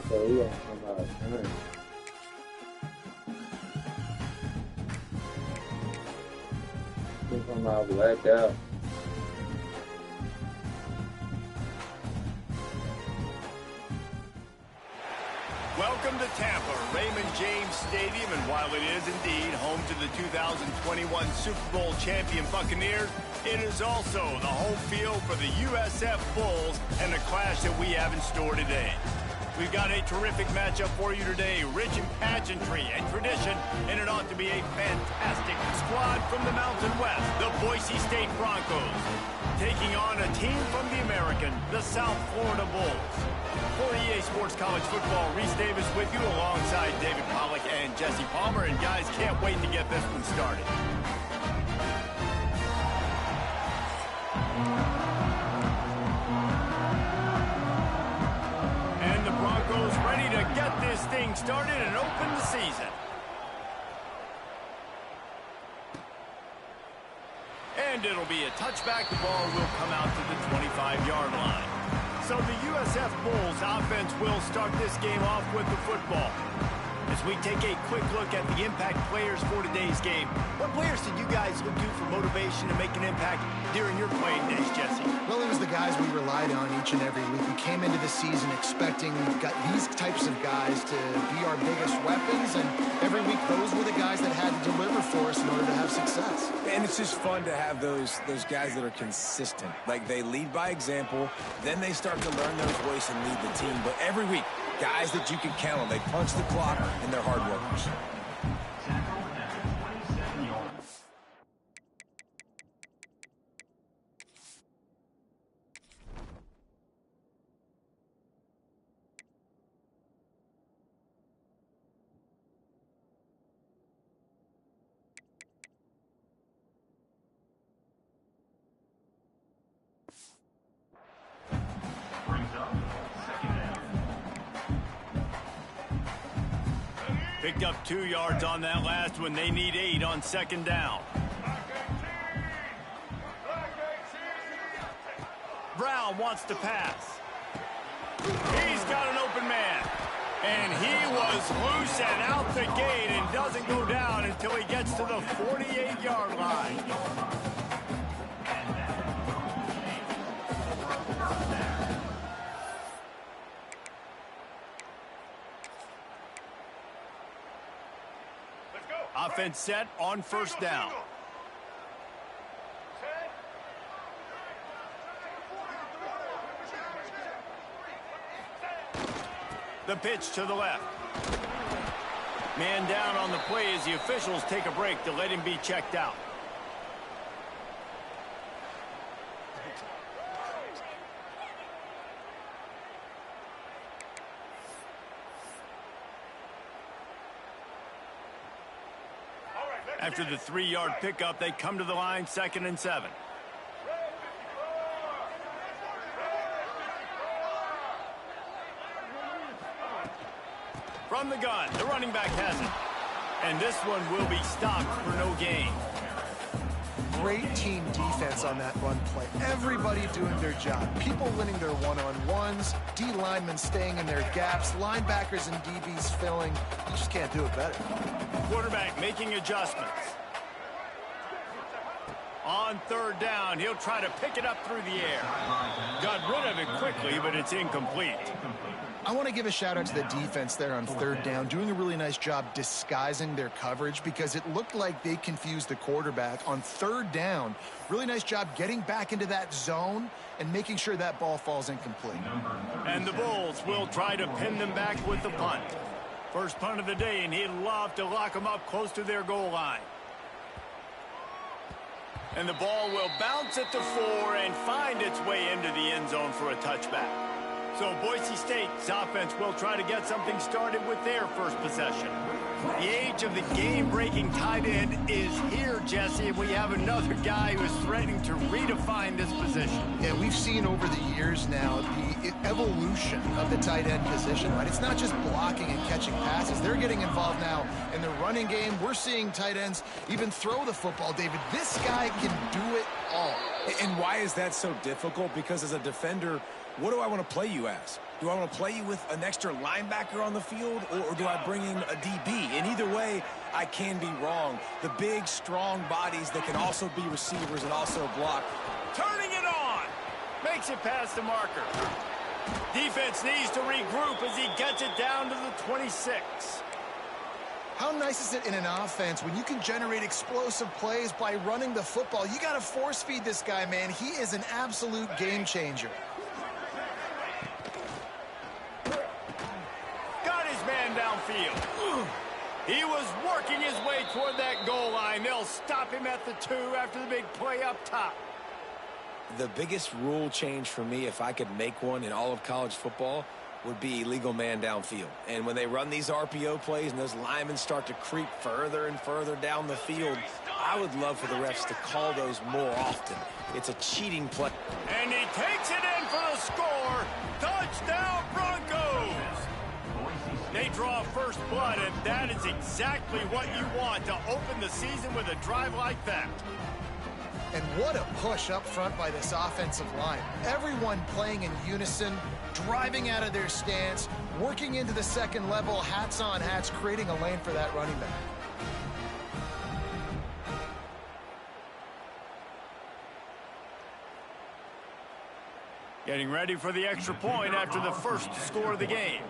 So he gonna come out turn. He come out blacked out. Welcome to Tampa, Raymond James Stadium, and while it is indeed home to the 2021 Super Bowl champion Buccaneers, it is also the home field for the USF Bulls and the clash that we have in store today. We've got a terrific matchup for you today, rich in pageantry and tradition, and it ought to be a fantastic squad from the Mountain West, the Boise State Broncos, taking on a team from the American, the South Florida Bulls. For EA Sports College Football, Reese Davis with you alongside David Pollack and Jesse Palmer, and guys, can't wait to get this one started. And the Broncos ready to get this thing started and open the season. And it'll be a touchback. The ball will come out to the 25-yard line. So the USF Bulls offense will start this game off with the football. As we take a quick look at the impact players for today's game, what players did you guys look to for motivation to make an impact during your playing days, Jesse? Well, it was the guys we relied on each and every week. We came into the season expecting these types of guys to be our biggest weapons, and every week those were the guys that had to deliver for us in order to have success. And it's just fun to have those guys that are consistent. Like, they lead by example, then they start to learn their voice and lead the team. But every week, guys that you can count on, they punch the clock, and they're hard workers. Picked up 2 yards on that last one. They need 8 on second down. Brown wants to pass. He's got an open man. And he was loose and out the gate and doesn't go down until he gets to the 48-yard line. Offense set on first down. The pitch to the left. Man down on the play as the officials take a break to let him be checked out. After the 3-yard pickup, they come to the line, 2nd and 7. From the gun, the running back has it. And this one will be stopped for no gain. Great team defense on that run play. Everybody doing their job. People winning their one-on-ones, D linemen staying in their gaps, linebackers and DBs filling. You just can't do it better. Quarterback making adjustments. On third down, he'll try to pick it up through the air. Got rid of it quickly, but it's incomplete. I want to give a shout out to the defense there on third down, doing a really nice job disguising their coverage because it looked like they confused the quarterback on third down. Really nice job getting back into that zone and making sure that ball falls incomplete. And the Bulls will try to pin them back with the punt. First punt of the day, and he'd love to lock them up close to their goal line. And the ball will bounce at the 4 and find its way into the end zone for a touchback. So Boise State's offense will try to get something started with their first possession. The age of the game-breaking tight end is here, Jesse, and we have another guy who is threatening to redefine this position. Yeah, we've seen over the years now the evolution of the tight end position, right? It's not just blocking and catching passes. They're getting involved now in the running game. We're seeing tight ends even throw the football, David. This guy can do it all. And why is that so difficult? Because as a defender, What do I want to play you as? Do I want to play you with an extra linebacker on the field, or do I bring in a DB? And either way, I can be wrong. The big, strong bodies that can also be receivers and also block. Turning it on. Makes it past the marker. Defense needs to regroup as he gets it down to the 26. How nice is it in an offense when you can generate explosive plays by running the football? You got to force feed this guy, man. He is an absolute game changer. Got his man downfield. He was working his way toward that goal line. They'll stop him at the 2 after the big play up top. The biggest rule change for me, if I could make one in all of college football, would be illegal man downfield. And when they run these RPO plays and those linemen start to creep further and further down the field, I would love for the refs to call those more often. It's a cheating play. And he takes it in for the score. Touchdown, Broncos! They draw first blood, and that is exactly what you want to open the season with a drive like that. And what a push up front by this offensive line. Everyone playing in unison, driving out of their stance, working into the second level, hats on hats, creating a lane for that running back. Getting ready for the extra point after the first score of the game.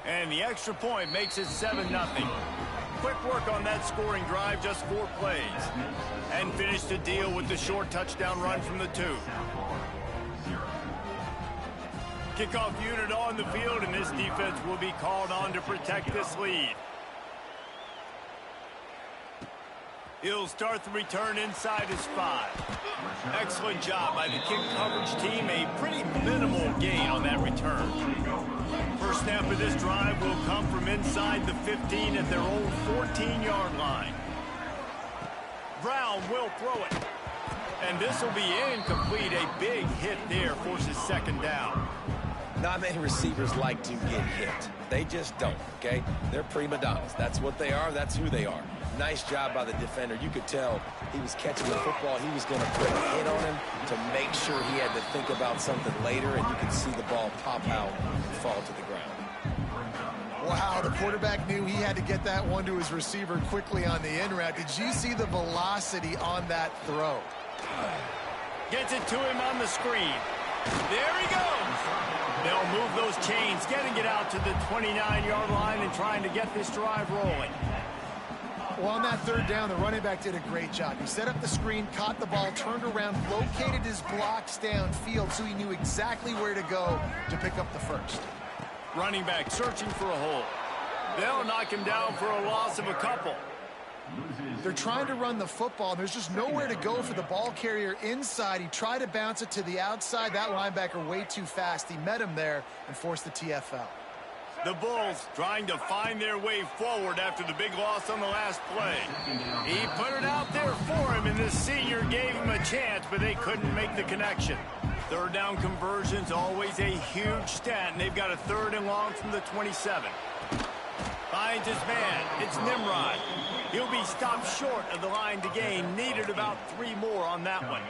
And the extra point makes it 7-0. Quick work on that scoring drive, just 4 plays. And finished the deal with the short touchdown run from the 2. Kickoff unit on the field, and this defense will be called on to protect this lead. He'll start the return inside his 5. Excellent job by the kick coverage team. A pretty minimal gain on that return. First snap of this drive will come from inside the 15 at their own 14-yard line. Brown will throw it. And this will be incomplete. A big hit there forces second down. Not many receivers like to get hit. They just don't, okay? They're prima donnas. That's what they are. That's who they are. Nice job by the defender. You could tell he was catching the football. He was going to put a hit on him to make sure he had to think about something later, and you could see the ball pop out and fall to the ground. Wow, the quarterback knew he had to get that one to his receiver quickly on the in route. Did you see the velocity on that throw? Gets it to him on the screen. There he goes. They'll move those chains, getting it out to the 29-yard line and trying to get this drive rolling. Well, on that third down, the running back did a great job. He set up the screen, caught the ball, turned around, located his blocks downfield so he knew exactly where to go to pick up the first. Running back searching for a hole. They'll knock him down for a loss of a couple. They're trying to run the football. There's just nowhere to go for the ball carrier inside. He tried to bounce it to the outside. That linebacker way too fast. He met him there and forced the TFL. The Bulls trying to find their way forward after the big loss on the last play. He put it out there for him, and this senior gave him a chance, but they couldn't make the connection. Third down conversion's always a huge stat, and they've got a 3rd and long from the 27. Finds his man. It's Nimrod. He'll be stopped short of the line to gain. Needed about 3 more on that one.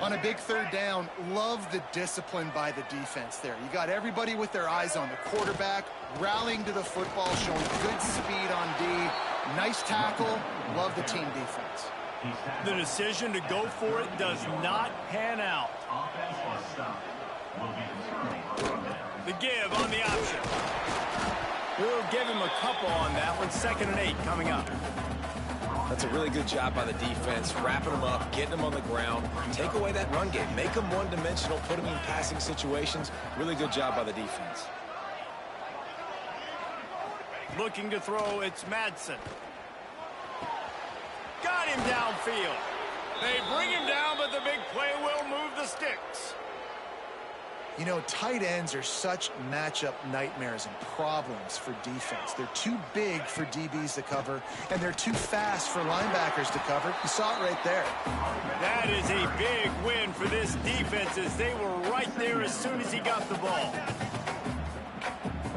On a big third down, love the discipline by the defense there. You got everybody with their eyes on the quarterback, rallying to the football, showing good speed on D. Nice tackle. Love the team defense. The decision to go for it does not pan out. The give on the option. We'll give him a couple on that one. 2nd and 8 coming up. That's a really good job by the defense, wrapping them up, getting them on the ground. Take away that run game. Make them one-dimensional, put them in passing situations. Really good job by the defense. Looking to throw, it's Madsen. Got him downfield. They bring him down, but the big play will move the sticks. You know, tight ends are such matchup nightmares and problems for defense. They're too big for DBs to cover, and they're too fast for linebackers to cover. You saw it right there. That is a big win for this defense, as they were right there as soon as he got the ball.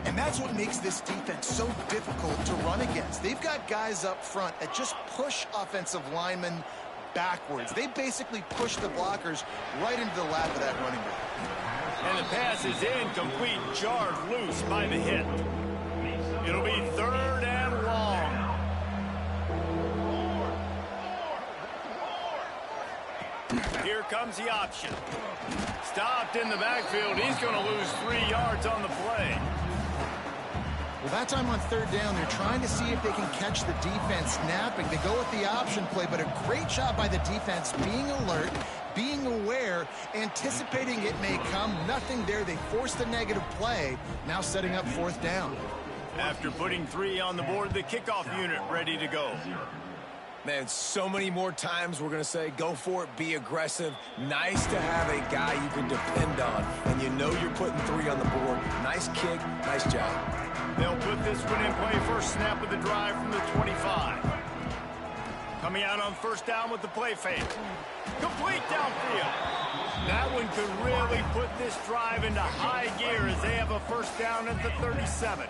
And that's what makes this defense so difficult to run against. They've got guys up front that just push offensive linemen backwards. They basically push the blockers right into the lap of that running back. And the pass is incomplete, jarred loose by the hit. It'll be 3rd and long. Here comes the option. Stopped in the backfield. He's going to lose 3 yards on the play. Well, that time on 3rd down, they're trying to see if they can catch the defense snapping. They go with the option play, but a great job by the defense being alert, being aware, anticipating it may come. Nothing there. They forced a negative play, now setting up 4th down. After putting 3 on the board, the kickoff unit ready to go. Man, so many more times we're going to say, go for it, be aggressive. Nice to have a guy you can depend on, and you know you're putting 3 on the board. Nice kick, nice job. They'll put this one in play. First snap of the drive from the 25. Coming out on 1st down with the play fake. Complete downfield. That one could really put this drive into high gear as they have a 1st down at the 37.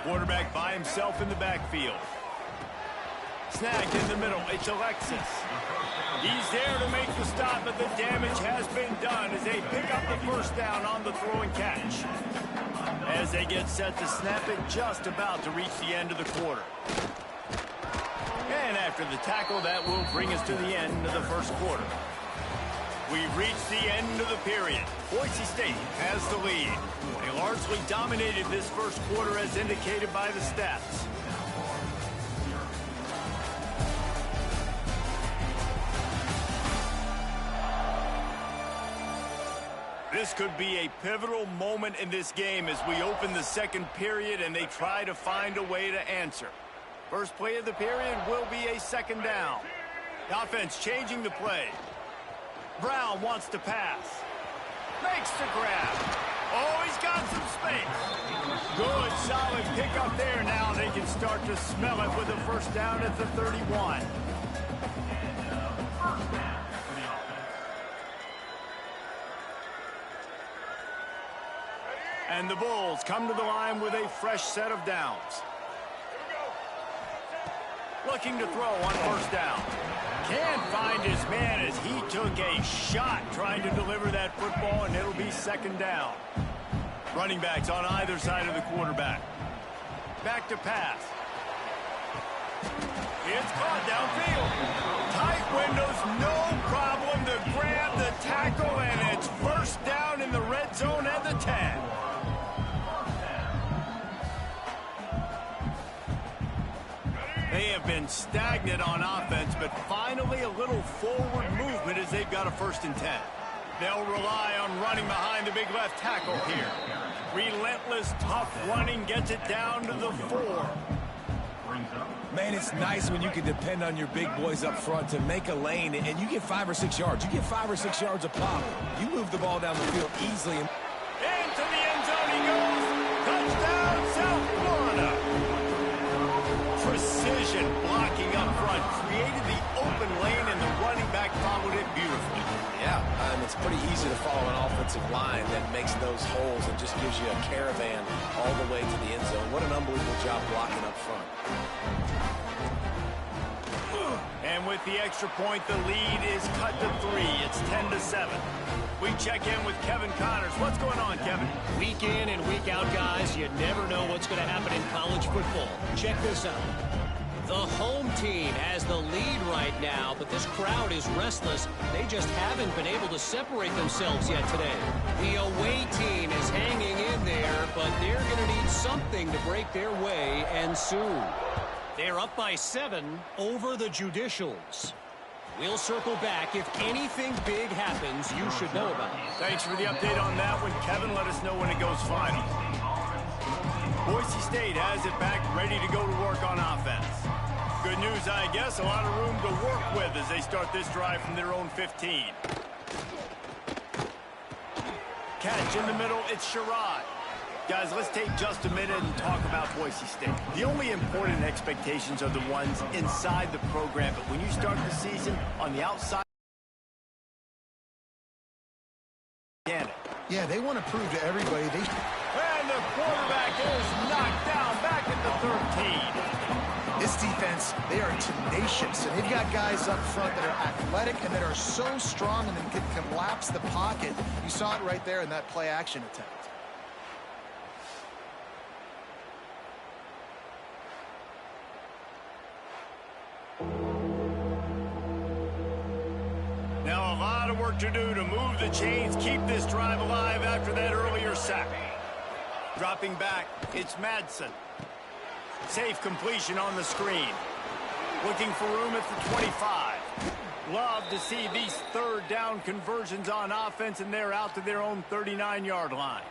Quarterback by himself in the backfield. Snagged in the middle. It's Alexis. He's there to make the stop, but the damage has been done as they pick up the 1st down on the throw and catch. As they get set to snap it, just about to reach the end of the quarter. And after the tackle, that will bring us to the end of the 1st quarter. We've reached the end of the period. Boise State has the lead. They largely dominated this 1st quarter as indicated by the stats. This could be a pivotal moment in this game as we open the 2nd period and they try to find a way to answer. First play of the period will be a 2nd down. The offense changing the play. Brown wants to pass. Makes the grab. Oh, he's got some space. Good, solid pickup there. Now they can start to smell it with a 1st down at the 31. And the Bulls come to the line with a fresh set of downs. Looking to throw on 1st down. Can't find his man as he took a shot trying to deliver that football, and it'll be 2nd down. Running backs on either side of the quarterback. Back to pass. It's caught downfield. Tight windows, no problem to grab the tackle, and it's 1st down in the red zone at the 10. They have been stagnant on offense, but finally a little forward movement as they've got a 1st and 10. They'll rely on running behind the big left tackle here. Relentless, tough running gets it down to the 4. Man, it's nice when you can depend on your big boys up front to make a lane, and you get 5 or 6 yards. You get 5 or 6 yards a pop. You move the ball down the field easily. Into the end zone he goes. Touchdown, South Florida. Precision blocking up front created the open lane, and the running back followed it beautifully. Yeah, it's pretty easy to follow an offensive line that makes those holes and just gives you a caravan all the way to the end zone. What an unbelievable job blocking up front. And with the extra point, the lead is cut to 3. It's 10-7. We check in with Kevin Connors. What's going on, Kevin? Week in and week out, guys, you never know what's going to happen in college football. Check this out. The home team has the lead right now, but this crowd is restless. They just haven't been able to separate themselves yet today. The away team is hanging in there, but they're going to need something to break their way, and soon. They're up by 7 over the Judicials. We'll circle back. If anything big happens, you should know about it. Thanks for the update on that one, Kevin. Let us know when it goes final. Boise State has it back, ready to go to work on offense. Good news, I guess. A lot of room to work with as they start this drive from their own 15. Catch in the middle. It's Sherrod. Guys, let's take just a minute and talk about Boise State. The only important expectations are the ones inside the program, but when you start the season on the outside, yeah, they want to prove to everybody they... And the quarterback is knocked down back at the 13. This This defense, they are tenacious, and they've got guys up front that are athletic and that are so strong and then can collapse the pocket. You saw it right there in that play-action attempt. Now a lot of work to do to move the chains, keep this drive alive after that earlier sack. Dropping back, it's Madsen. Safe completion on the screen. Looking for room at the 25. Love to see these third down conversions on offense, and they're out to their own 39-yard line.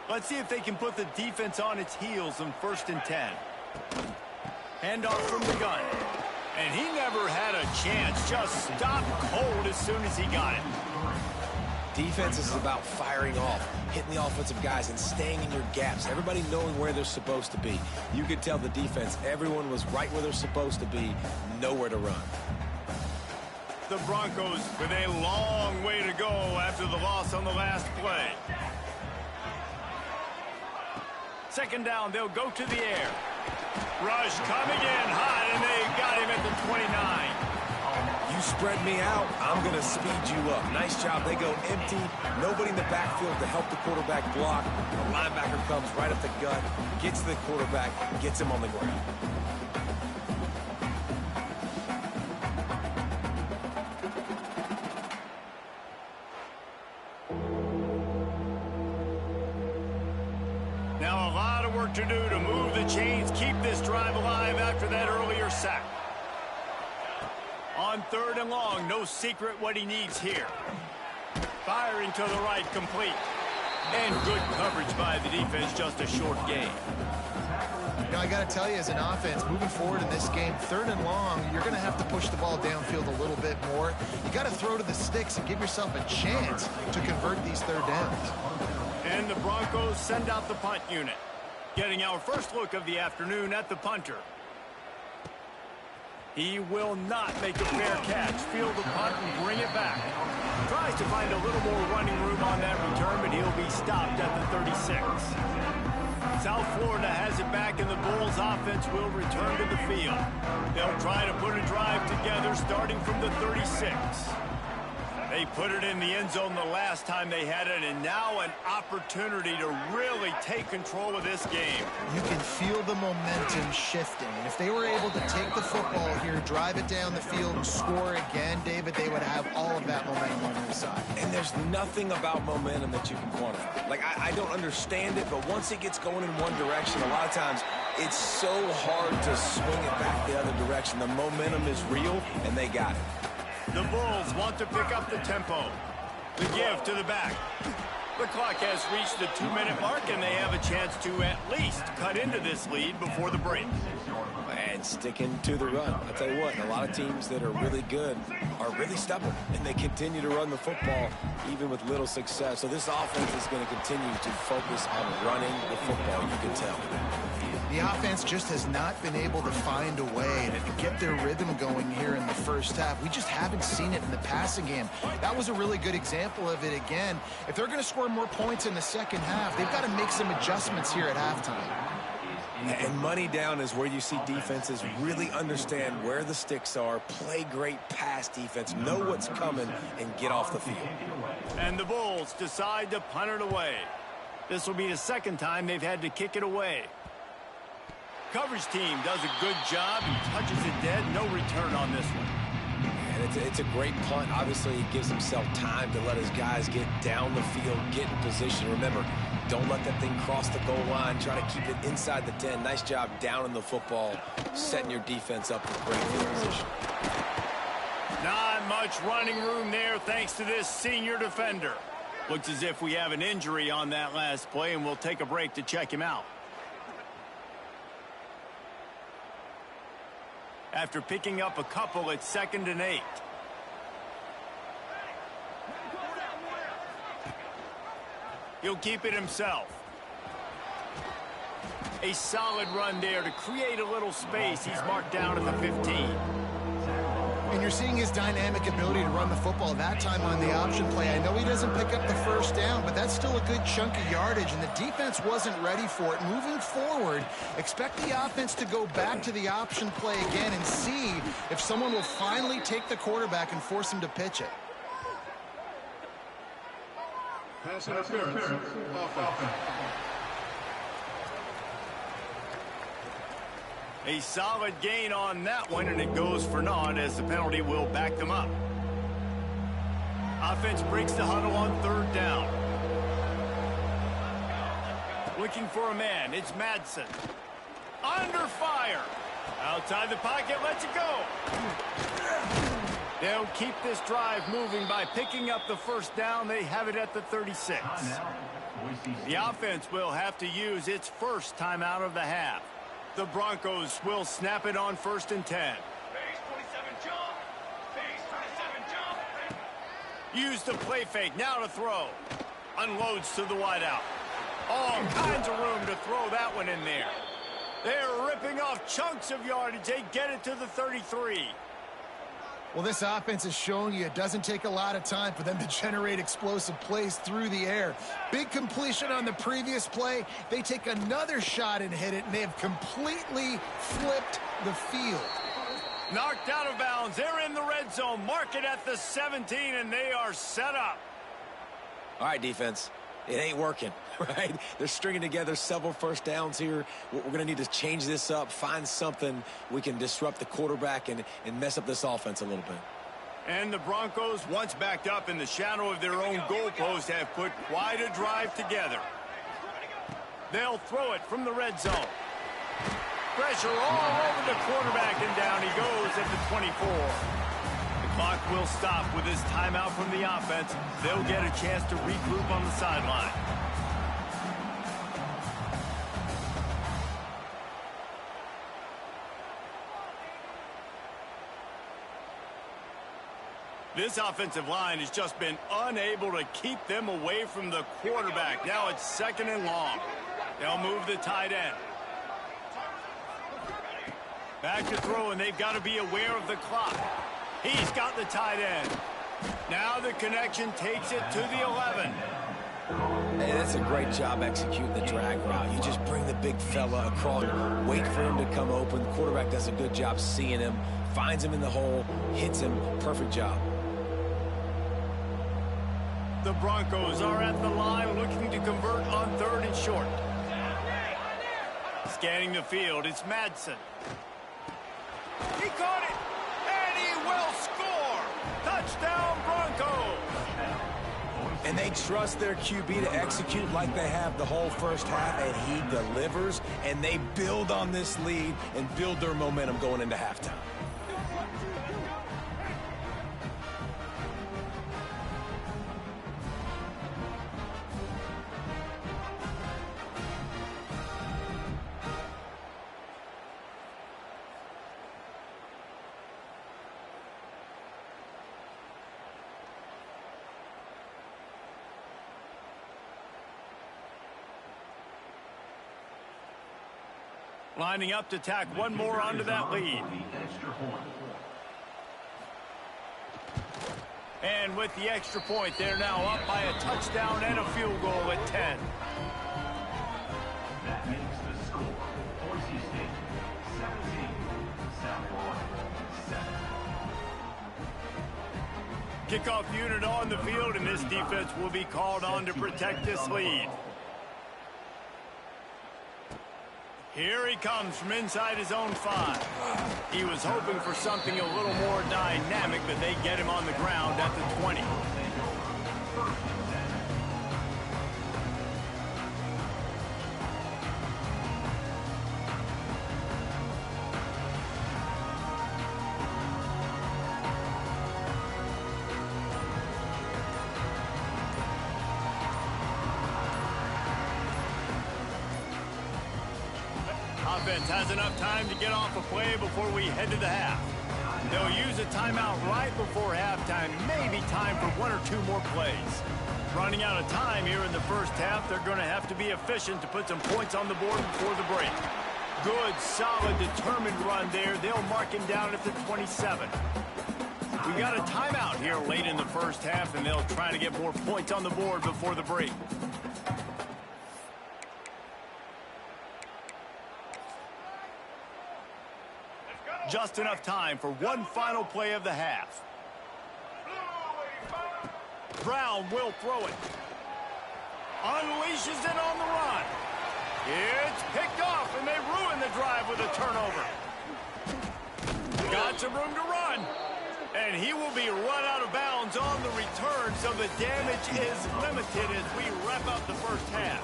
Let's see if they can put the defense on its heels on 1st and 10. Handoff from the gun. And he never had a chance. Just stopped cold as soon as he got it. Defense is about firing off, hitting the offensive guys, and staying in your gaps. Everybody knowing where they're supposed to be. You could tell the defense, everyone was right where they're supposed to be, nowhere to run. The Broncos with a long way to go after the loss on the last play. 2nd down, they'll go to the air. Rush coming in hot, and they got him at the 29. You spread me out, I'm going to speed you up. Nice job. They go empty. Nobody in the backfield to help the quarterback block. The linebacker comes right up the gut, gets to the quarterback, gets him on the ground. Now a lot of work to do to move the chains, keep this drive alive after that earlier sack. On 3rd and long, no secret what he needs here. Firing to the right, complete. And good coverage by the defense, just a short gain. You know, I got to tell you, as an offense, moving forward in this game, 3rd and long, you're going to have to push the ball downfield a little bit more. You got to throw to the sticks and give yourself a chance to convert these 3rd downs. And the Broncos send out the punt unit. Getting our first look of the afternoon at the punter. He will not make a fair catch. Field the punt and bring it back. Tries to find a little more running room on that return, but he'll be stopped at the 36. South Florida has it back, and the Bulls offense will return to the field. They'll try to put a drive together starting from the 36. They put it in the end zone the last time they had it, and now an opportunity to really take control of this game. You can feel the momentum shifting, and if they were able to take the football here, drive it down the field, and score again, David, they would have all of that momentum on their side. And there's nothing about momentum that you can quantify. Like, I don't understand it, but once it gets going in one direction, a lot of times it's so hard to swing it back the other direction. The momentum is real, and they got it. The Bulls want to pick up the tempo. The give to the back. The clock has reached the 2-minute mark, and they have a chance to at least cut into this lead before the break. And sticking to the run. I'll tell you what, a lot of teams that are really good are really stubborn, and they continue to run the football even with little success. So this offense is going to continue to focus on running the football, you can tell. The offense just has not been able to find a way to get their rhythm going here in the first half. We just haven't seen it in the passing game. That was a really good example of it again. If they're going to score more points in the second half, they've got to make some adjustments here at halftime. And money down is where you see defenses really understand where the sticks are, play great pass defense, know what's coming, and get off the field. And the Bulls decide to punt it away. This will be the second time they've had to kick it away. Coverage team does a good job and touches it dead. No return on this one. And it's a great punt. Obviously, he gives himself time to let his guys get down the field, get in position. Remember, don't let that thing cross the goal line. Try to keep it inside the 10. Nice job down in the football, setting your defense up for great field position. Not much running room there thanks to this senior defender. Looks as if we have an injury on that last play, and we'll take a break to check him out. After picking up a couple at 2nd and 8. He'll keep it himself. A solid run there to create a little space. He's marked down at the 15. And you're seeing his dynamic ability to run the football that time on the option play. I know he doesn't pick up the first down, but that's still a good chunk of yardage, and the defense wasn't ready for it. Moving forward, expect the offense to go back to the option play again and see if someone will finally take the quarterback and force him to pitch it. Pass interference. Offense. A solid gain on that one, and it goes for naught as the penalty will back them up. Offense breaks the huddle on 3rd down. Looking for a man. It's Madsen. Under fire. Outside the pocket, lets it go. They'll keep this drive moving by picking up the first down. They have it at the 36. The offense will have to use its first timeout of the half. The Broncos will snap it on 1st and 10. Use the play fake. Now to throw. Unloads to the wideout. All kinds of room to throw that one in there. They're ripping off chunks of yardage. They get it to the 33. Well, this offense is showing you it doesn't take a lot of time for them to generate explosive plays through the air. Big completion on the previous play. They take another shot and hit it, and they have completely flipped the field. Knocked out of bounds. They're in the red zone. Mark it at the 17, and they are set up. All right, defense. It ain't working, right? They're stringing together several first downs here. We're going to need to change this up, find something we can disrupt the quarterback and mess up this offense a little bit. And the Broncos, once backed up in the shadow of their own goalpost, have put quite a drive together. They'll throw it from the red zone. Pressure all over the quarterback, and down he goes at the 24. Clock will stop with this timeout from the offense. They'll get a chance to regroup on the sideline. This offensive line has just been unable to keep them away from the quarterback. Now it's 2nd and long. They'll move the tight end. Back to throw, and they've got to be aware of the clock. He's got the tight end. Now the connection takes it to the 11. Hey, that's a great job executing the drag route. You just bring the big fella across, wait for him to come open. The quarterback does a good job seeing him, finds him in the hole, hits him. Perfect job. The Broncos are at the line looking to convert on 3rd and short. Scanning the field, it's Madsen. He caught it! Will score! Touchdown Broncos! And they trust their QB to execute like they have the whole first half, and he delivers, and they build on this lead and build their momentum going into halftime. Lining up to tack one more onto that lead. And with the extra point, they're now up by a touchdown and a field goal at 10. That makes the score. Boise State 17, South Florida 7. Kickoff unit on the field, and this defense will be called on to protect this lead. Here he comes from inside his own 5. He was hoping for something a little more dynamic, but they get him on the ground at the 20. Offense has enough time to get off a play before we head to the half. They'll use a timeout right before halftime. Maybe time for 1 or 2 more plays. Running out of time here in the first half. They're going to have to be efficient to put some points on the board before the break. Good, solid, determined run there. They'll mark him down at the 27. We got a timeout here late in the first half, and they'll try to get more points on the board before the break. Just enough time for one final play of the half. Brown will throw it. Unleashes it on the run. It's picked off, and they ruin the drive with a turnover. Got some room to run. And he will be run out of bounds on the return, so the damage is limited as we wrap up the first half.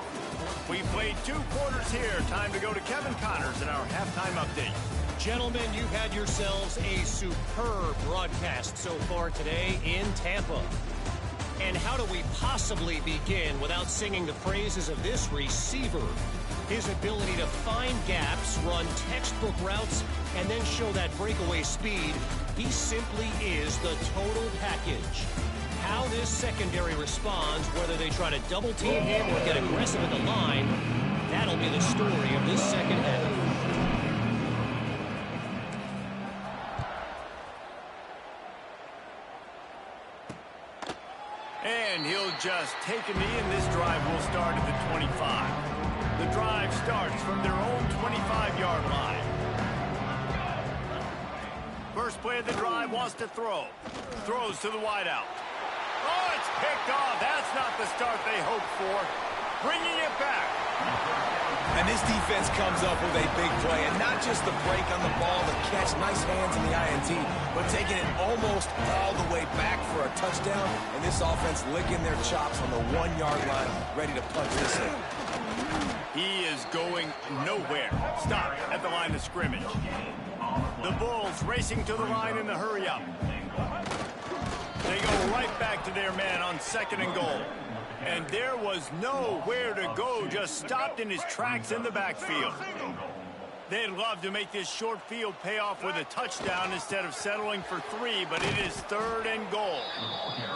We played 2 quarters here. Time to go to Kevin Connors in our halftime update. Gentlemen, you've had yourselves a superb broadcast so far today in Tampa. And how do we possibly begin without singing the praises of this receiver? His ability to find gaps, run textbook routes, and then show that breakaway speed. He simply is the total package. How this secondary responds, whether they try to double team him or get aggressive at the line, that'll be the story of this second half. And he'll just take a knee, and this drive will start at the 25. The drive starts from their own 25-yard line. First play of the drive, wants to throw. Throws to the wideout. Oh, it's picked off. That's not the start they hoped for. Bringing it back. And this defense comes up with a big play, and not just the break on the ball, the catch, nice hands in the INT, but taking it almost all the way back for a touchdown, and this offense licking their chops on the 1-yard line, ready to punch this in. He is going nowhere. Stop at the line of scrimmage. The Bulls racing to the line in the hurry-up. They go right back to their man on 2nd and goal. And there was nowhere to go, just stopped in his tracks in the backfield. They'd love to make this short field pay off with a touchdown instead of settling for 3, but it is 3rd and goal.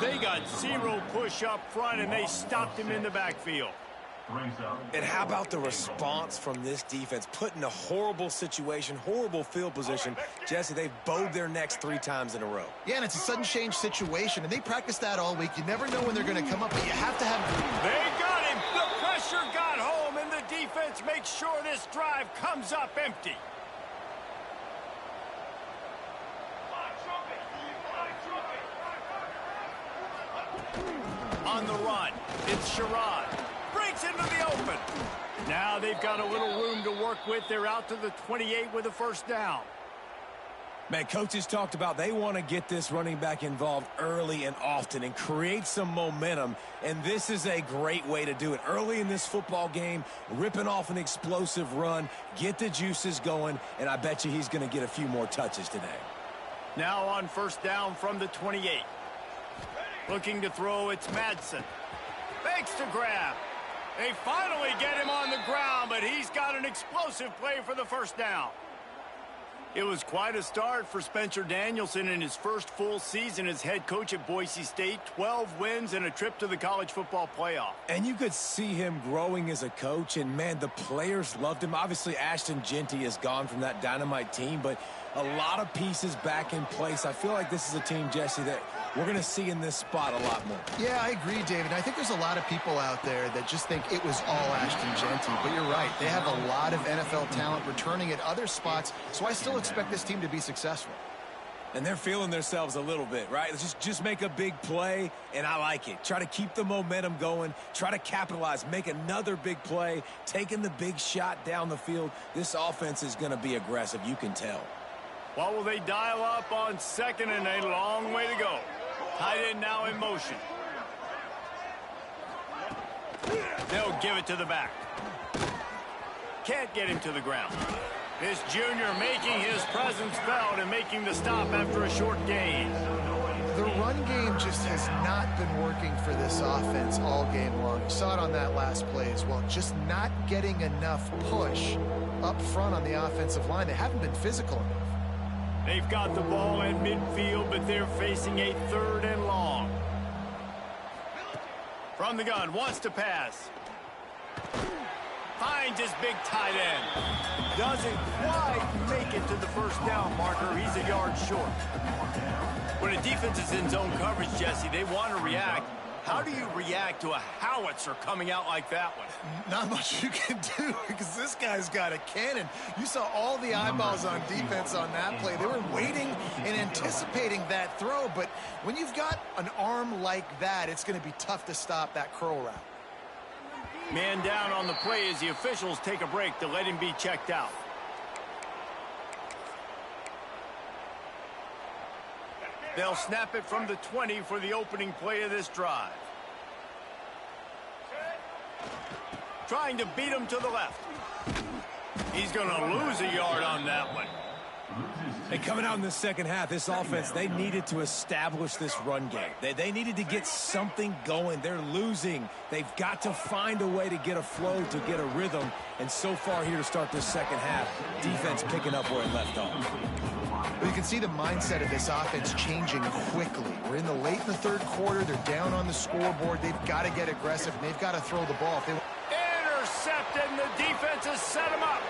They got 0 push up front, and they stopped him in the backfield. And how about the response from this defense? Put in a horrible situation, horrible field position. Jesse, they've bowed their necks 3 times in a row. Yeah, and it's a sudden change situation, and they practice that all week. You never know when they're going to come up, but you have to have... They got him! The pressure got home, and the defense makes sure this drive comes up empty. On the run, it's Sherrod. Breaks into the open. Now they've got a little room to work with. They're out to the 28 with a first down. Man, coaches talked about they want to get this running back involved early and often and create some momentum, and this is a great way to do it. Early in this football game, ripping off an explosive run, get the juices going, and I bet you he's going to get a few more touches today. Now on first down from the 28. Looking to throw, it's Madsen. Fakes to grab. They finally get him on the ground, but he's got an explosive play for the first down. It was quite a start for Spencer Danielson in his first full season as head coach at Boise State. 12 wins and a trip to the college football playoff. And you could see him growing as a coach, and man, the players loved him. Obviously, Ashton Genty is gone from that dynamite team, but a lot of pieces back in place. I feel like this is a team, Jesse, that we're going to see in this spot a lot more. Yeah, I agree, David. I think there's a lot of people out there that just think it was all Ashton Genty, but you're right. They have a lot of NFL talent returning at other spots, so I still expect this team to be successful. And they're feeling themselves a little bit, right? Just make a big play, and I like it. Try to keep the momentum going. Try to capitalize. Make another big play. Taking the big shot down the field. This offense is going to be aggressive. You can tell. What will they dial up on 2nd and a long way to go? Tight end now in motion. They'll give it to the back. Can't get him to the ground. This junior making his presence felt and making the stop after a short gain. The run game just has not been working for this offense all game long. You saw it on that last play as well. Just not getting enough push up front on the offensive line. They haven't been physical enough. They've got the ball in midfield, but they're facing a 3rd and long. From the gun, wants to pass. finds his big tight end. Doesn't quite make it to the first down marker. He's a yard short. When a defense is in zone coverage, Jesse, they want to react. How do you react to a howitzer coming out like that one? Not much you can do because this guy's got a cannon. You saw all the eyeballs on defense on that play. They were waiting and anticipating that throw, but when you've got an arm like that, it's going to be tough to stop that curl route. Man down on the play as the officials take a break to let him be checked out. They'll snap it from the 20 for the opening play of this drive. Trying to beat him to the left. He's going to lose a yard on that one. And coming out in the second half, this offense, they needed to establish this run game. They needed to get something going. They're losing. They've got to find a way to get a flow, to get a rhythm. And so far here to start this second half, defense picking up where it left off. But you can see the mindset of this offense changing quickly. We're in the late in the third quarter. They're down on the scoreboard. They've got to get aggressive, and they've got to throw the ball. Intercepted, and the defense has set him up.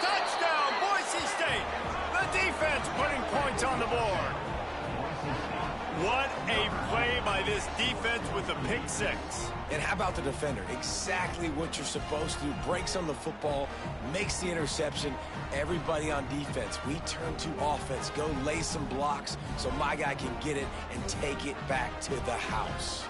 Touchdown, Boise State. The defense putting points on the board. What a play by this defense with a pick six. And how about the defender? Exactly what you're supposed to do. Breaks on the football, makes the interception. Everybody on defense, we turn to offense. Go lay some blocks so my guy can get it and take it back to the house.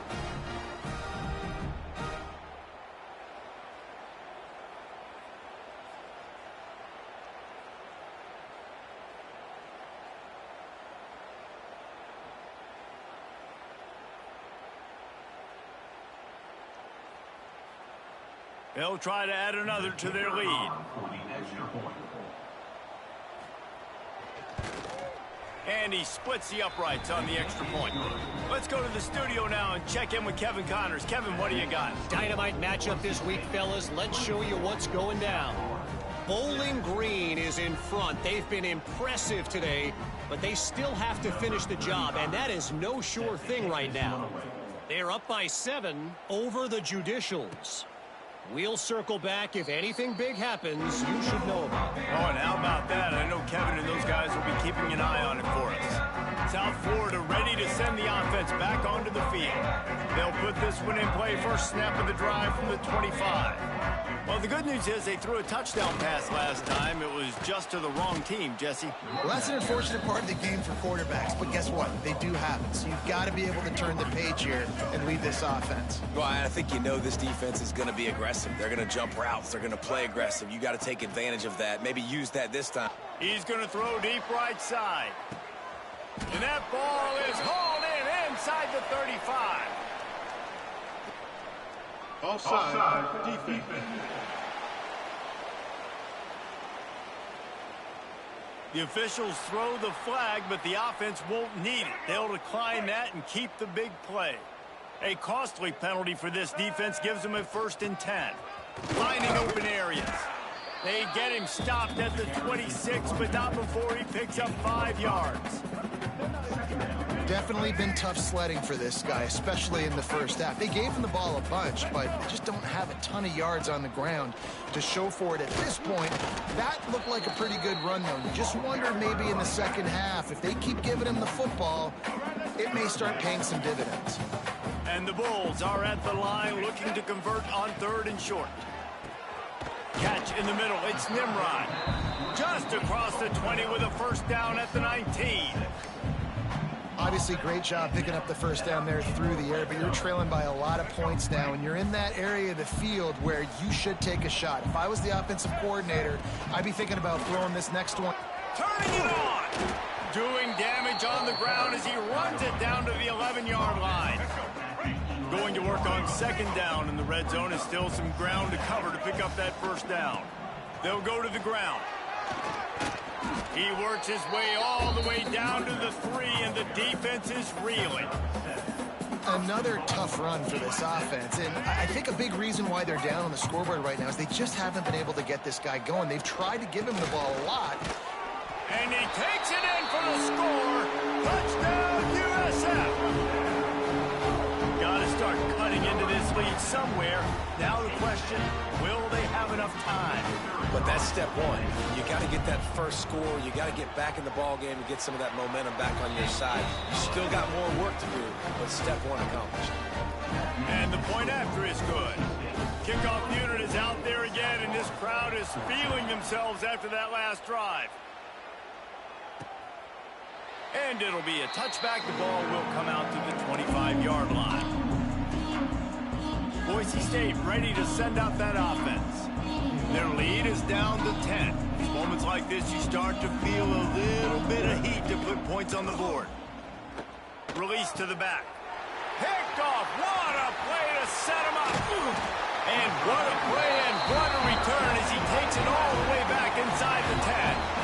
They'll try to add another to their lead. And he splits the uprights on the extra point. Let's go to the studio now and check in with Kevin Connors. Kevin, what do you got? Dynamite matchup this week, fellas. Let's show you what's going down. Bowling Green is in front. They've been impressive today, but they still have to finish the job, and that is no sure thing right now. They're up by 7 over the Judicials. We'll circle back. If anything big happens, you should know about it. Oh, and how about that? I know Kevin and those guys will be keeping an eye on it for us. South Florida ready to send the offense back onto the field. They'll put this one in play. First snap of the drive from the 25. Well, the good news is they threw a touchdown pass last time. It was just to the wrong team, Jesse. Well, that's an unfortunate part of the game for quarterbacks, but guess what? They do happen. So you've got to be able to turn the page here and lead this offense. Well, I think you know this defense is going to be aggressive. They're going to jump routes. They're going to play aggressive. You got to take advantage of that. Maybe use that this time. He's going to throw deep right side. And that ball is hauled in inside the 35. Offside defense. The officials throw the flag, but the offense won't need it. They'll decline that and keep the big play. A costly penalty for this defense gives them a 1st and 10. Finding open areas. They get him stopped at the 26, but not before he picks up 5 yards. Definitely been tough sledding for this guy, especially in the first half. They gave him the ball a bunch, but they just don't have a ton of yards on the ground to show for it at this point. That looked like a pretty good run, though. You just wonder maybe in the second half, if they keep giving him the football, it may start paying some dividends. And the Bulls are at the line looking to convert on 3rd and short. Catch in the middle. It's Nimrod. Just across the 20 with a 1st down at the 19. Obviously, great job picking up the 1st down there through the air, but you're trailing by a lot of points now, and you're in that area of the field where you should take a shot. If I was the offensive coordinator, I'd be thinking about throwing this next one. Turning it on! Doing damage on the ground as he runs it down to the 11-yard line. Going to work on 2nd down, and the red zone is still some ground to cover to pick up that 1st down. They'll go to the ground. He works his way all the way down to the 3, and the defense is reeling. Another tough run for this offense, and I think a big reason why they're down on the scoreboard right now is they just haven't been able to get this guy going. They've tried to give him the ball a lot. And he takes it in for the score. Touchdown, USF! Got to start cutting into this this lead somewhere. Now the question, will they have enough time? But that's step one. You got to get that first score. You got to get back in the ball game and get some of that momentum back on your side. You still got more work to do, but step one accomplished. And the point after is good. Kickoff unit is out there again, and this crowd is feeling themselves after that last drive. And it'll be a touchback. The ball will come out to the 25-yard line. Boise State ready to send out that offense. Their lead is down to 10. It's moments like this you start to feel a little bit of heat to put points on the board. Release to the back. Picked off. What a play to set him up. And what a play and what a return as he takes it all the way back inside the 10.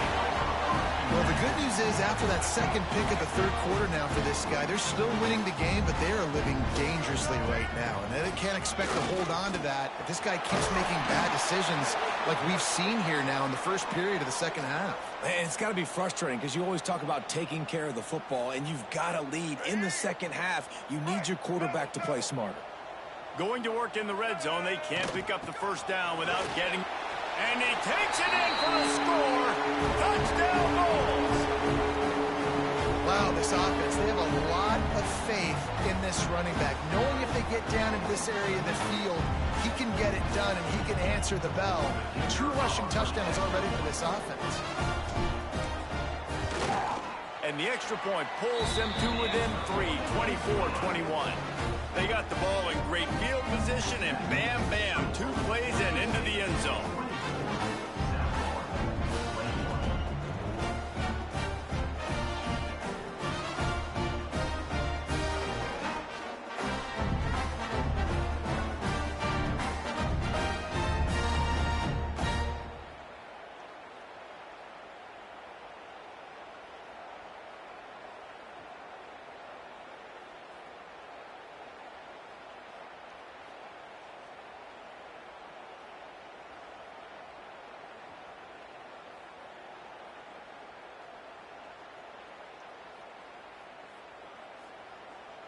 Well, the good news is after that second pick of the third quarter now for this guy, they're still winning the game, but they are living dangerously right now. And they can't expect to hold on to that if this guy keeps making bad decisions like we've seen here now in the first period of the second half. And it's got to be frustrating because you always talk about taking care of the football, and you've got to lead in the second half. You need your quarterback to play smarter. Going to work in the red zone. They can't pick up the first down without getting... And he takes it in for a score. Touchdown Bulls. Wow, this offense, they have a lot of faith in this running back, knowing if they get down into this area of the field, he can get it done and he can answer the bell. 2 rushing touchdowns already for this offense. And the extra point pulls them to within 3, 24-21. They got the ball in great field position, and bam, bam, 2 plays and into the end zone.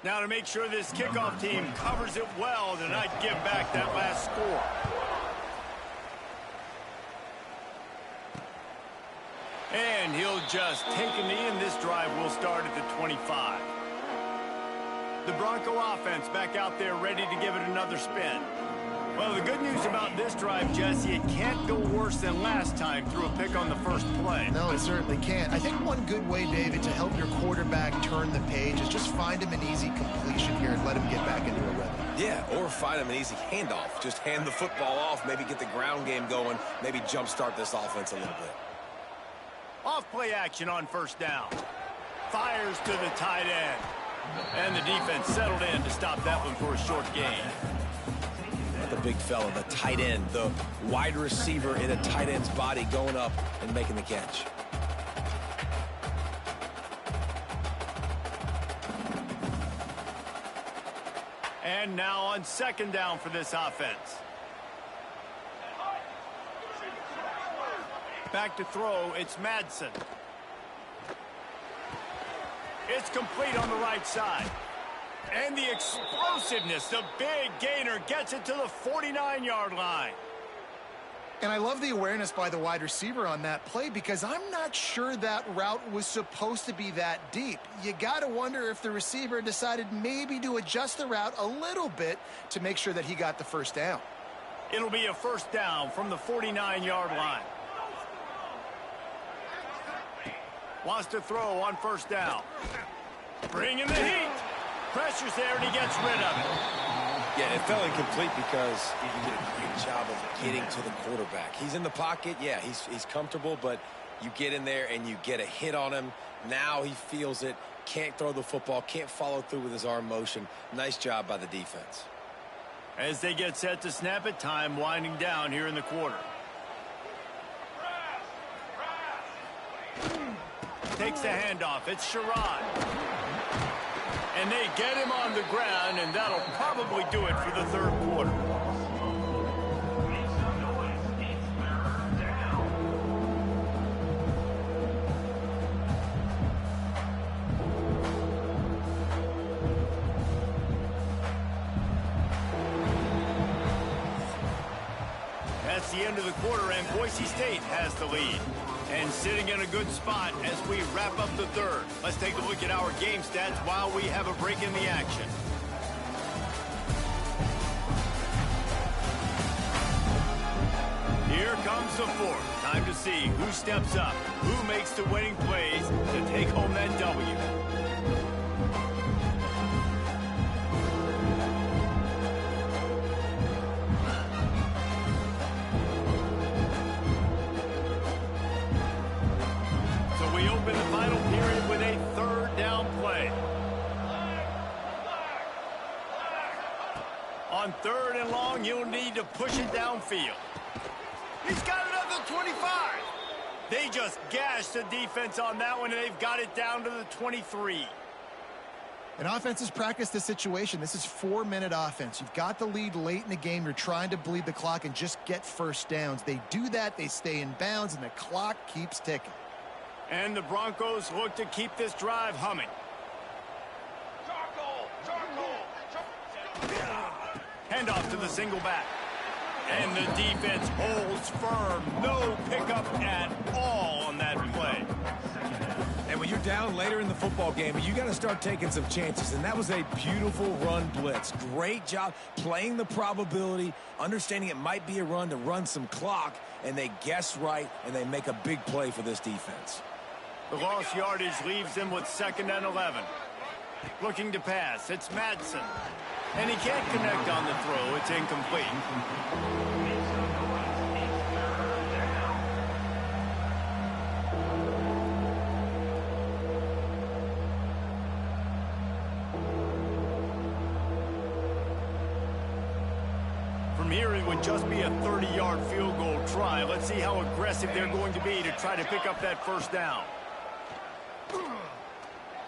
Now to make sure this kickoff team covers it well to not give back that last score. And he'll just take a knee, and this drive will start at the 25. The Bronco offense back out there ready to give it another spin. Well, the good news about this drive, Jesse, it can't go worse than last time through a pick on the first play. No, it certainly can't. I think one good way, David, to help your quarterback turn the page is just find him an easy completion here and let him get back into a rhythm. Yeah, or find him an easy handoff. Just hand the football off, maybe get the ground game going, maybe jumpstart this offense a little bit. Off play action on first down. Fires to the tight end. And the defense settled in to stop that one for a short gain. The big fella, the tight end, the wide receiver in a tight end's body going up and making the catch. And now on second down for this offense. Back to throw, it's Madsen. It's complete on the right side. And the explosiveness, the big gainer gets it to the 49-yard line. And I love the awareness by the wide receiver on that play because I'm not sure that route was supposed to be that deep. You got to wonder if the receiver decided maybe to adjust the route a little bit to make sure that he got the first down. It'll be a first down from the 49-yard line. Wants to throw on first down. Bringing the heat. Pressure's there, and he gets rid of it. Yeah, it fell incomplete because he did a great job of getting to the quarterback. He's in the pocket. Yeah, he's comfortable, but you get in there and you get a hit on him. Now he feels it, can't throw the football, can't follow through with his arm motion. Nice job by the defense. As they get set to snap it, time winding down here in the quarter. Takes the handoff. It's Sherrod. And they get him on the ground, and that'll probably do it for the third quarter. approach the end of the quarter, and Boise State has the lead. And sitting in a good spot as we wrap up the third. Let's take a look at our game stats while we have a break in the action. Here comes the fourth. Time to see who steps up, who makes the winning plays to take home that W. So we open the final period with a third down play. On third and long, you'll need to push it downfield. He's got another 25. They just gashed the defense on that one, and they've got it down to the 23. And offenses practice this situation. This is 4-minute offense. You've got the lead late in the game. You're trying to bleed the clock and just get first downs. They do that. They stay in bounds, and the clock keeps ticking. And the Broncos look to keep this drive humming. Handoff to the single back. And the defense holds firm. No pickup at all on that play. And when you're down later in the football game, you got to start taking some chances. And that was a beautiful run blitz. Great job playing the probability, understanding it might be a run to run some clock, and they guess right, and they make a big play for this defense. The lost yardage leaves them with 2nd and 11. Looking to pass. It's Madsen. And he can't connect on the throw. It's incomplete. From here, it would just be a 30-yard field goal try. Let's see how aggressive they're going to be to try to pick up that first down.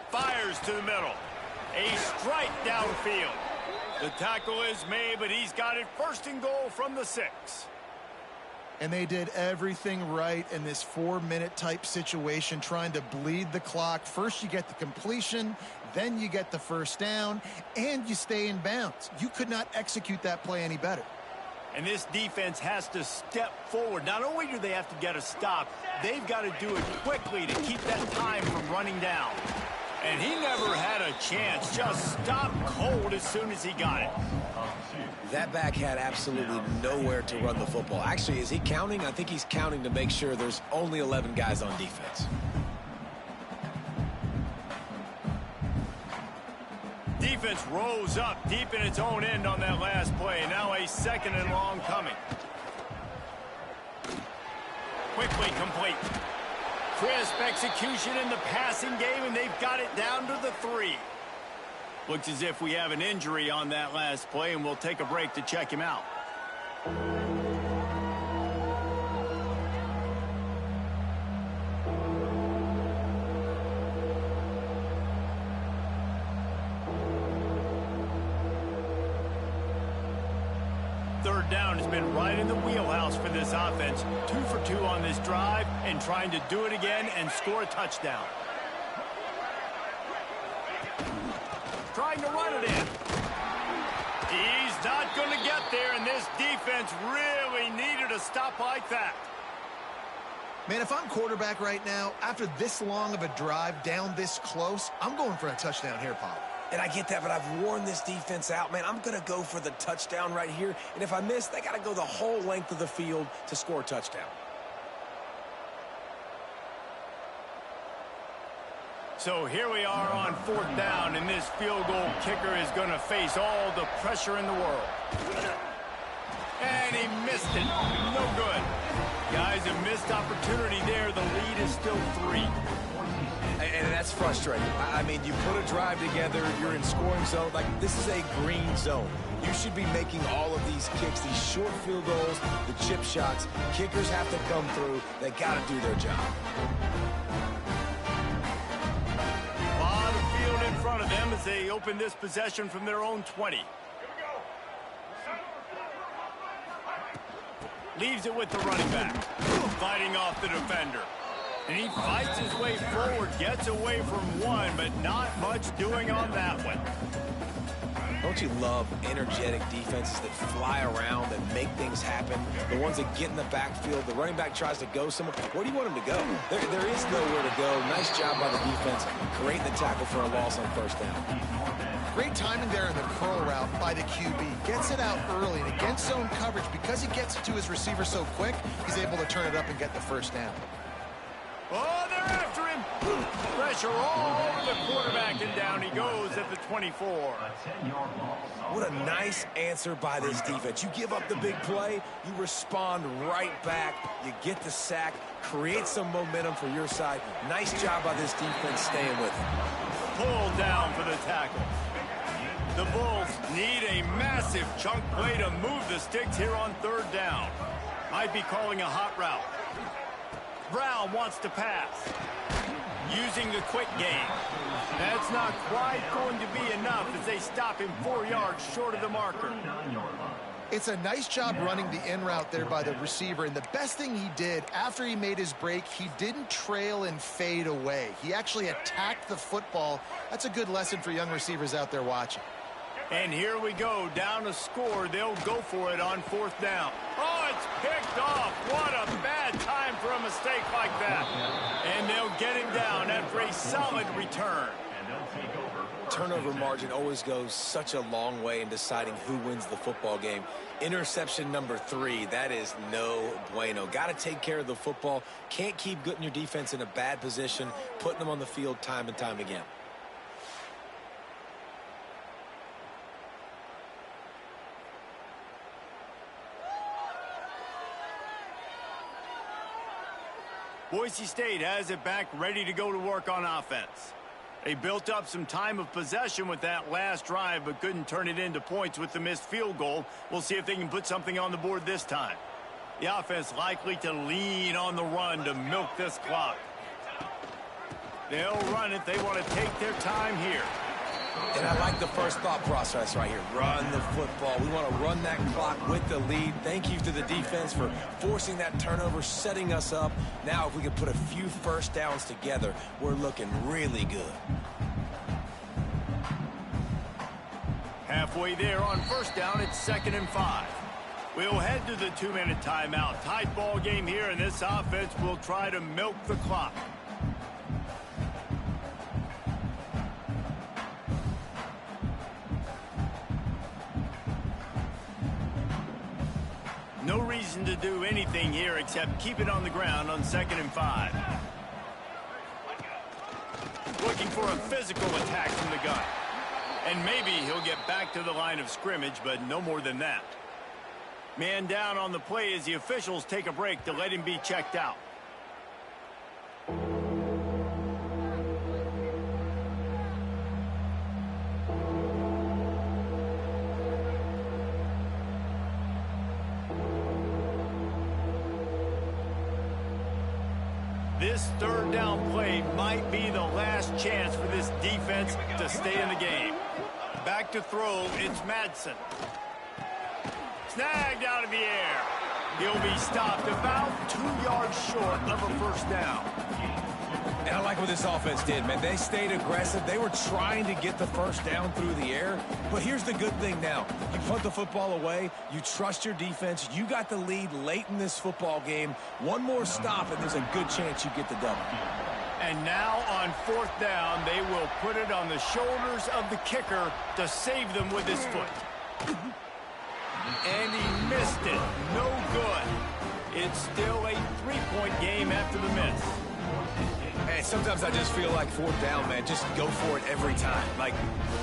Fires to the middle. A strike downfield. The tackle is made, but he's got it 1st and goal from the 6. And they did everything right in this 4-minute type situation, trying to bleed the clock. First you get the completion, then you get the first down, and you stay in bounds. You could not execute that play any better. And this defense has to step forward. Not only do they have to get a stop, they've got to do it quickly to keep that time from running down. And he never had a chance. Just stopped cold as soon as he got it. That back had absolutely nowhere to run the football. Actually, is he counting? I think he's counting to make sure there's only 11 guys on defense. Defense rose up deep in its own end on that last play. Now a 2nd and long coming. Quickly complete. Crisp execution in the passing game, and they've got it down to the 3. Looks as if we have an injury on that last play, and we'll take a break to check him out. Third down has been right in the wheelhouse for this offense. 2 for 2 on this drive and trying to do it again and score a touchdown. Trying to run it in. He's not going to get there, and this defense really needed a stop like that. Man, if I'm quarterback right now, after this long of a drive down this close, I'm going for a touchdown here, Pop. And I get that, but I've worn this defense out, man. I'm going to go for the touchdown right here. And if I miss, they got to go the whole length of the field to score a touchdown. So here we are on 4th down, and this field goal kicker is going to face all the pressure in the world. And he missed it. No good. Guys, a missed opportunity there. The lead is still 3. And that's frustrating. I mean, you put a drive together, you're in scoring zone. Like, this is a green zone. You should be making all of these kicks, these short field goals, the chip shots. Kickers have to come through. They got to do their job. A lot of field in front of them as they open this possession from their own 20. Leaves it with the running back. Fighting off the defender. And he fights his way forward, gets away from one, but not much doing on that one. Don't you love energetic defenses that fly around, that make things happen? The ones that get in the backfield, the running back tries to go somewhere. Where do you want him to go? There is nowhere to go. Nice job by the defense, creating the tackle for a loss on first down. Great timing there in the curl route by the QB. Gets it out early, and against zone coverage, because he gets it to his receiver so quick, he's able to turn it up and get the first down. Oh, they're after him. Pressure all over the quarterback, and down he goes at the 24. What a nice answer by this defense. You give up the big play, you respond right back, you get the sack, create some momentum for your side. Nice job by this defense staying with it. Pulled down for the tackle. The Bulls need a massive chunk play to move the sticks here on third down. Might be calling a hot route. Brown wants to pass. Using the quick game. That's not quite going to be enough as they stop him 4 yards short of the marker. It's a nice job running the in route there by the receiver, and the best thing he did after he made his break, he didn't trail and fade away. He actually attacked the football. That's a good lesson for young receivers out there watching. And here we go, down to score. They'll go for it on fourth down. Oh, it's picked off. What a bad time for a mistake like that. And they'll get him down after a solid return. Turnover margin always goes such a long way in deciding who wins the football game. Interception number 3, that is no bueno. Got to take care of the football. Can't keep putting your defense in a bad position, putting them on the field time and time again. Boise State has it back, ready to go to work on offense. They built up some time of possession with that last drive, but couldn't turn it into points with the missed field goal. We'll see if they can put something on the board this time. The offense likely to lean on the run to milk this clock. They'll run it. They want to take their time here. And I like the first thought process right here. Run the football. We want to run that clock with the lead. Thank you to the defense for forcing that turnover, setting us up. Now if we can put a few first downs together, we're looking really good. Halfway there on first down, it's 2nd and 5. We'll head to the 2-minute timeout. Tight ball game here, and this offense will try to milk the clock. No reason to do anything here except keep it on the ground on 2nd and 5. Looking for a physical attack from the gun. And maybe he'll get back to the line of scrimmage, but no more than that. Man down on the play as the officials take a break to let him be checked out. This third down play might be the last chance for this defense to stay in the game. Back to throw, it's Madsen. Snagged out of the air. He'll be stopped about 2 yards short of a first down. And I like what this offense did, man. They stayed aggressive. They were trying to get the first down through the air. But here's the good thing now. You punt the football away. You trust your defense. You got the lead late in this football game. One more stop, and there's a good chance you get the double. And now on fourth down, they will put it on the shoulders of the kicker to save them with his foot. And he missed it. No good. It's still a 3-point game after the miss. Man, sometimes I just feel like fourth down, man, just go for it every time. Like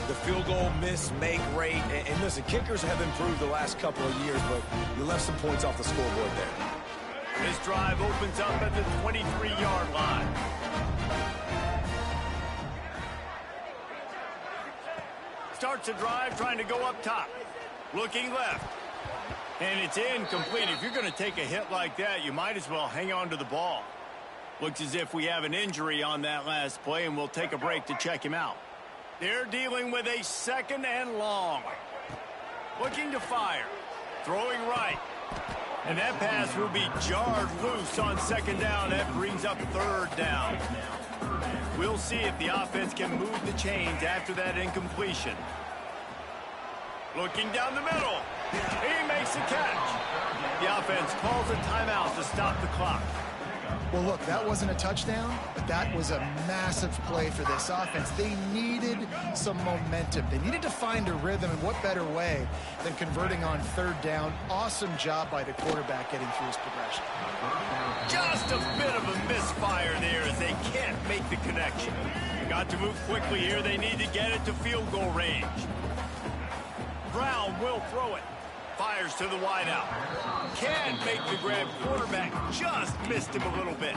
the field goal miss, make rate. And listen, kickers have improved the last couple of years, but you left some points off the scoreboard there. This drive opens up at the 23-yard line. Starts a drive trying to go up top. Looking left. And it's incomplete. If you're going to take a hit like that, you might as well hang on to the ball. Looks as if we have an injury on that last play, and we'll take a break to check him out. They're dealing with a 2nd and long. Looking to fire. Throwing right. And that pass will be jarred loose on 2nd down. That brings up 3rd down. We'll see if the offense can move the chains after that incompletion. Looking down the middle. He makes the catch. The offense calls a timeout to stop the clock. Well, look, that wasn't a touchdown, but that was a massive play for this offense. They needed some momentum. They needed to find a rhythm, and what better way than converting on third down. Awesome job by the quarterback getting through his progression. Just a bit of a misfire there as they can't make the connection. They got to move quickly here. They need to get it to field goal range. Brown will throw it. Fires to the wideout. Can't make the grab. Quarterback just missed him a little bit.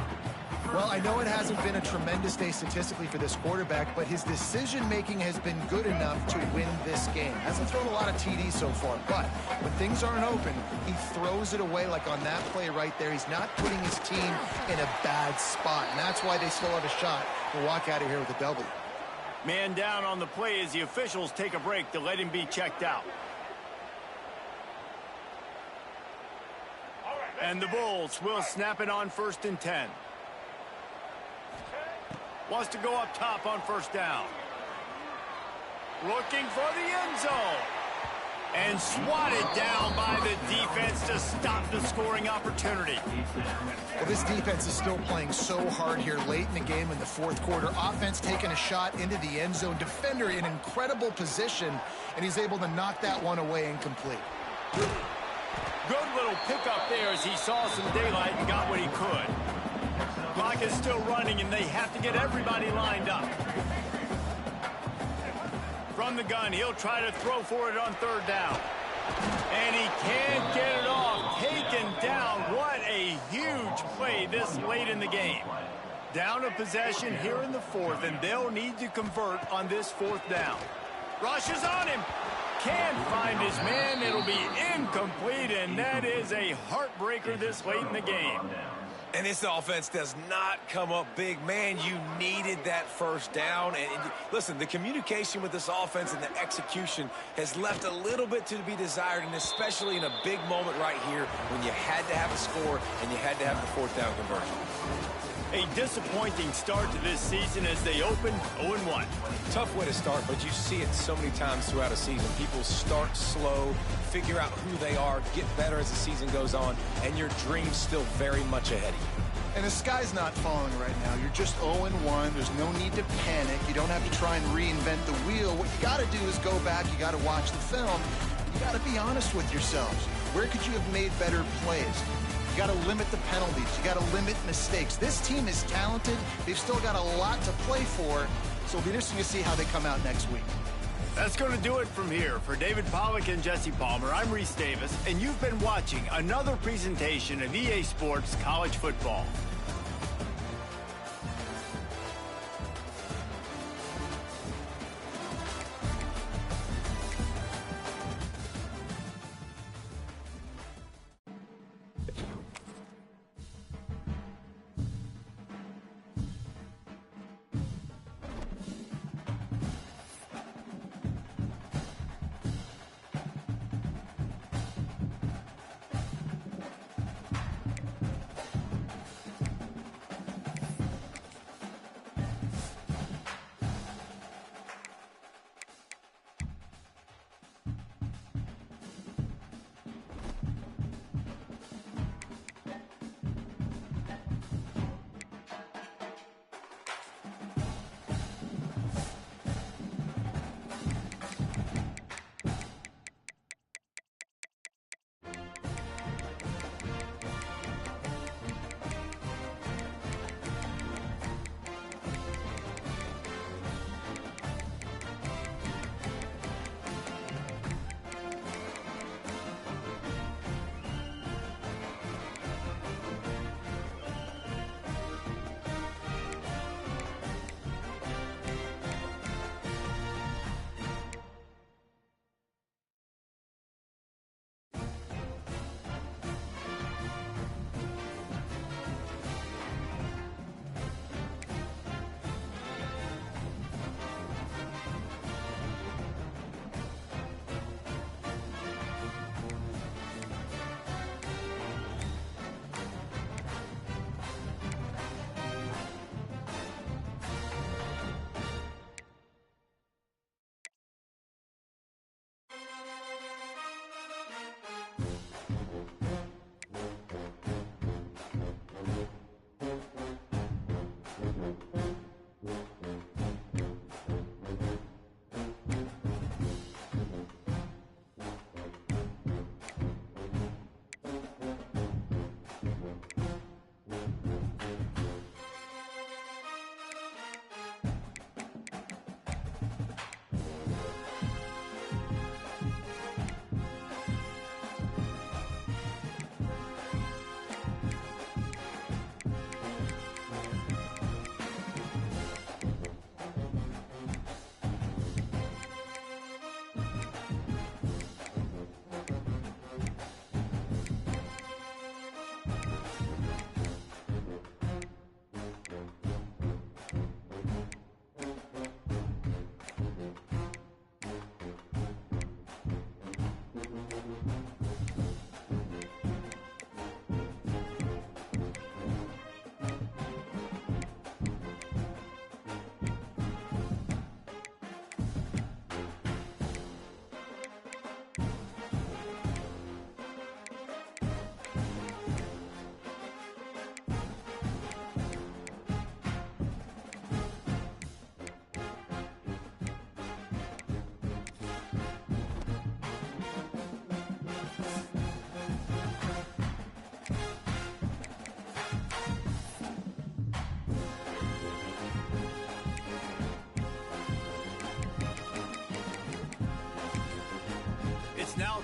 Well, I know it hasn't been a tremendous day statistically for this quarterback, but his decision-making has been good enough to win this game. Hasn't thrown a lot of TDs so far, but when things aren't open, he throws it away like on that play right there. He's not putting his team in a bad spot, and that's why they still have a shot to walk out of here with a W. Man down on the play as the officials take a break to let him be checked out. And the Bulls will snap it on 1st and 10. Wants to go up top on 1st down. Looking for the end zone. And swatted down by the defense to stop the scoring opportunity. Well, this defense is still playing so hard here late in the game in the 4th quarter. Offense taking a shot into the end zone. Defender in incredible position, and he's able to knock that one away incomplete. Good little pickup there as he saw some daylight and got what he could. Clock is still running, and they have to get everybody lined up. From the gun, he'll try to throw for it on 3rd down. And he can't get it off. Taken down. What a huge play this late in the game. Down a possession here in the 4th, and they'll need to convert on this 4th down. Rushes on him. Can't find his man. It'll be incomplete, and that is a heartbreaker this late in the game. And this offense does not come up big. Man, you needed that 1st down. And listen, the communication with this offense and the execution has left a little bit to be desired, and especially in a big moment right here when you had to have a score and you had to have the 4th down conversion. A disappointing start to this season as they open 0-1. Tough way to start, but you see it so many times throughout a season. People start slow, figure out who they are, get better as the season goes on, and your dream's still very much ahead of you. And the sky's not falling right now. You're just 0-1. There's no need to panic. You don't have to try and reinvent the wheel. What you got to do is go back. You got to watch the film. You got to be honest with yourselves. Where could you have made better plays? You got to limit the penalties. You got to limit mistakes. This team is talented. They've still got a lot to play for. So it'll be interesting to see how they come out next week. That's going to do it from here. For David Pollack and Jesse Palmer, I'm Reese Davis, and you've been watching another presentation of EA Sports College Football.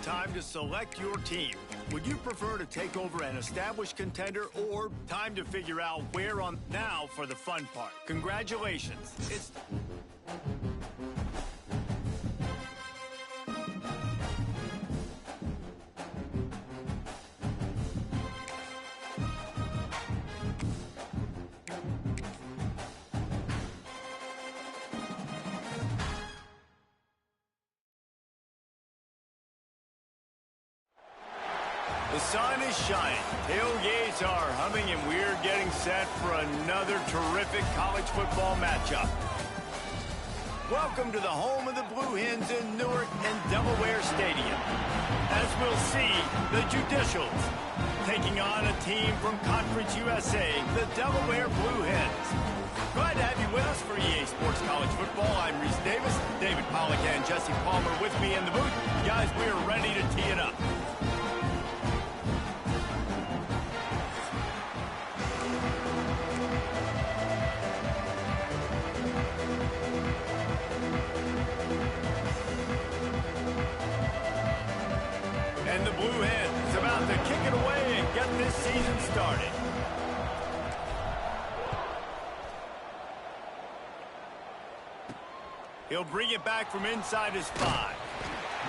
time to select your team. Would you prefer to take over an established contender or time to figure out where on now for the fun part? Congratulations. It's the sun is shining, tailgates are humming, and we're getting set for another terrific college football matchup. Welcome to the home of the Blue Hens in Newark and Delaware Stadium. As we'll see, the Judicials taking on a team from Conference USA, the Delaware Blue Hens. Glad to have you with us for EA Sports College Football. I'm Reese Davis, David Pollack and Jesse Palmer with me in the booth. Guys, we are ready to tee it up. And the Blue Hens is about to kick it away and get this season started. He'll bring it back from inside his 5.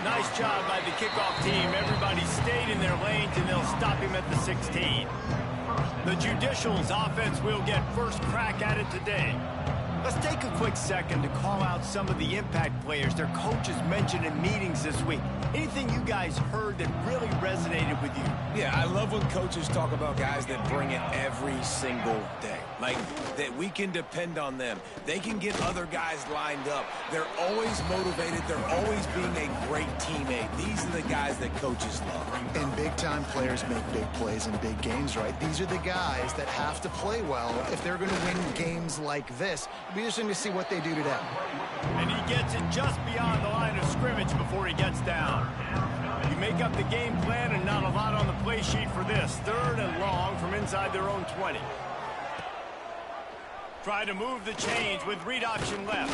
Nice job by the kickoff team. Everybody stayed in their lanes, and they'll stop him at the 16. The Judicials offense will get first crack at it today. Let's take a quick second to call out some of the impact players their coaches mentioned in meetings this week. Anything you guys heard that really resonated with you? Yeah, I love when coaches talk about guys that bring it every single day. Like, that we can depend on them. They can get other guys lined up. They're always motivated. They're always being a great teammate. These are the guys that coaches love. And big-time players make big plays in big games, right? These are the guys that have to play well if they're going to win games like this. It'll be interesting to see what they do today. And he gets it just beyond the line of scrimmage before he gets down. You make up the game plan and not a lot on the play sheet for this. 3rd and long from inside their own 20. Try to move the chains with read option left.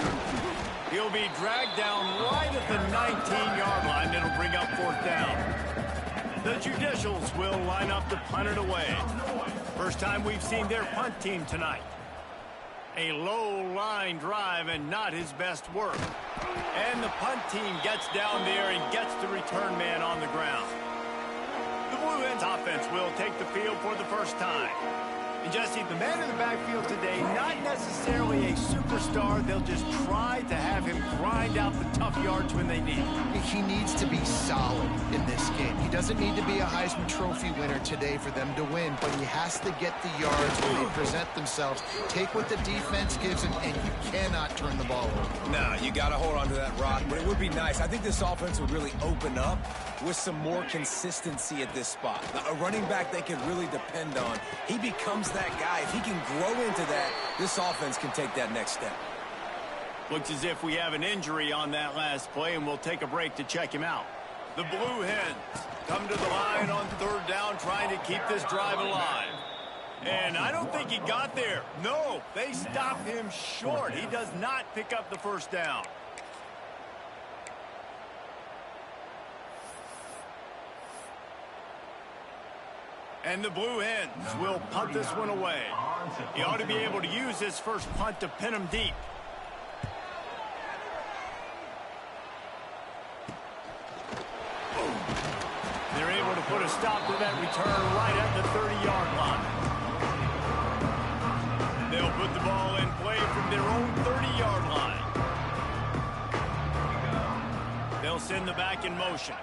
He'll be dragged down right at the 19-yard line. It'll bring up 4th down. The Judicials will line up to punt it away. First time we've seen their punt team tonight. A low line drive and not his best work. And the punt team gets down there and gets the return man on the ground. The Blue Hens offense will take the field for the first time. And Jesse, the man in the backfield today, not necessarily a superstar. They'll just try to have him grind out the tough yards when they need it. He needs to be solid in this game. He doesn't need to be a Heisman Trophy winner today for them to win, but he has to get the yards when they present themselves. Take what the defense gives him, and you cannot turn the ball over. No, you got to hold on to that rock, but it would be nice. I think this offense would really open up with some more consistency at this spot. A running back they can really depend on. He becomes that guy. If he can grow into that, this offense can take that next step. Looks as if we have an injury on that last play, and we'll take a break to check him out. The Blue Hens come to the line on 3rd down, trying to keep this drive alive. And I don't think he got there. No, they stop him short. He does not pick up the first down. And the Blue Hens will punt this one away. He ought to be able to use this first punt to pin him deep. They're able to put a stop to that return right at the 30-yard line. They'll put the ball in play from their own 30-yard line. They'll send the back in motion.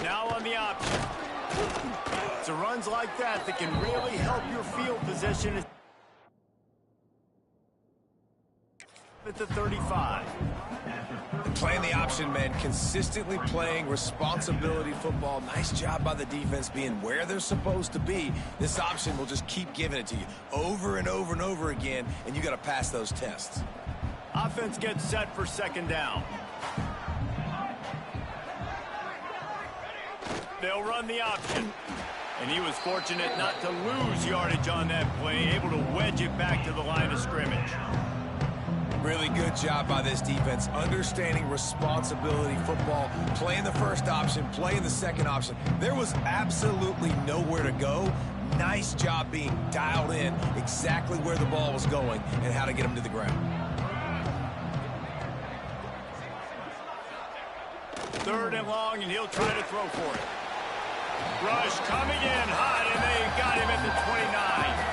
Now on the option. It's runs like that that can really help your field position at the 35. Playing the option, man, consistently playing responsibility football. Nice job by the defense being where they're supposed to be. This option will just keep giving it to you over and over and over again, and you got to pass those tests. Offense gets set for 2nd down. They'll run the option. And he was fortunate not to lose yardage on that play, able to wedge it back to the line of scrimmage. Really good job by this defense, understanding responsibility football, playing the first option, playing the second option. There was absolutely nowhere to go. Nice job being dialed in exactly where the ball was going and how to get him to the ground. Third and long, and he'll try to throw for it. Rush coming in hot, and they got him at the 29.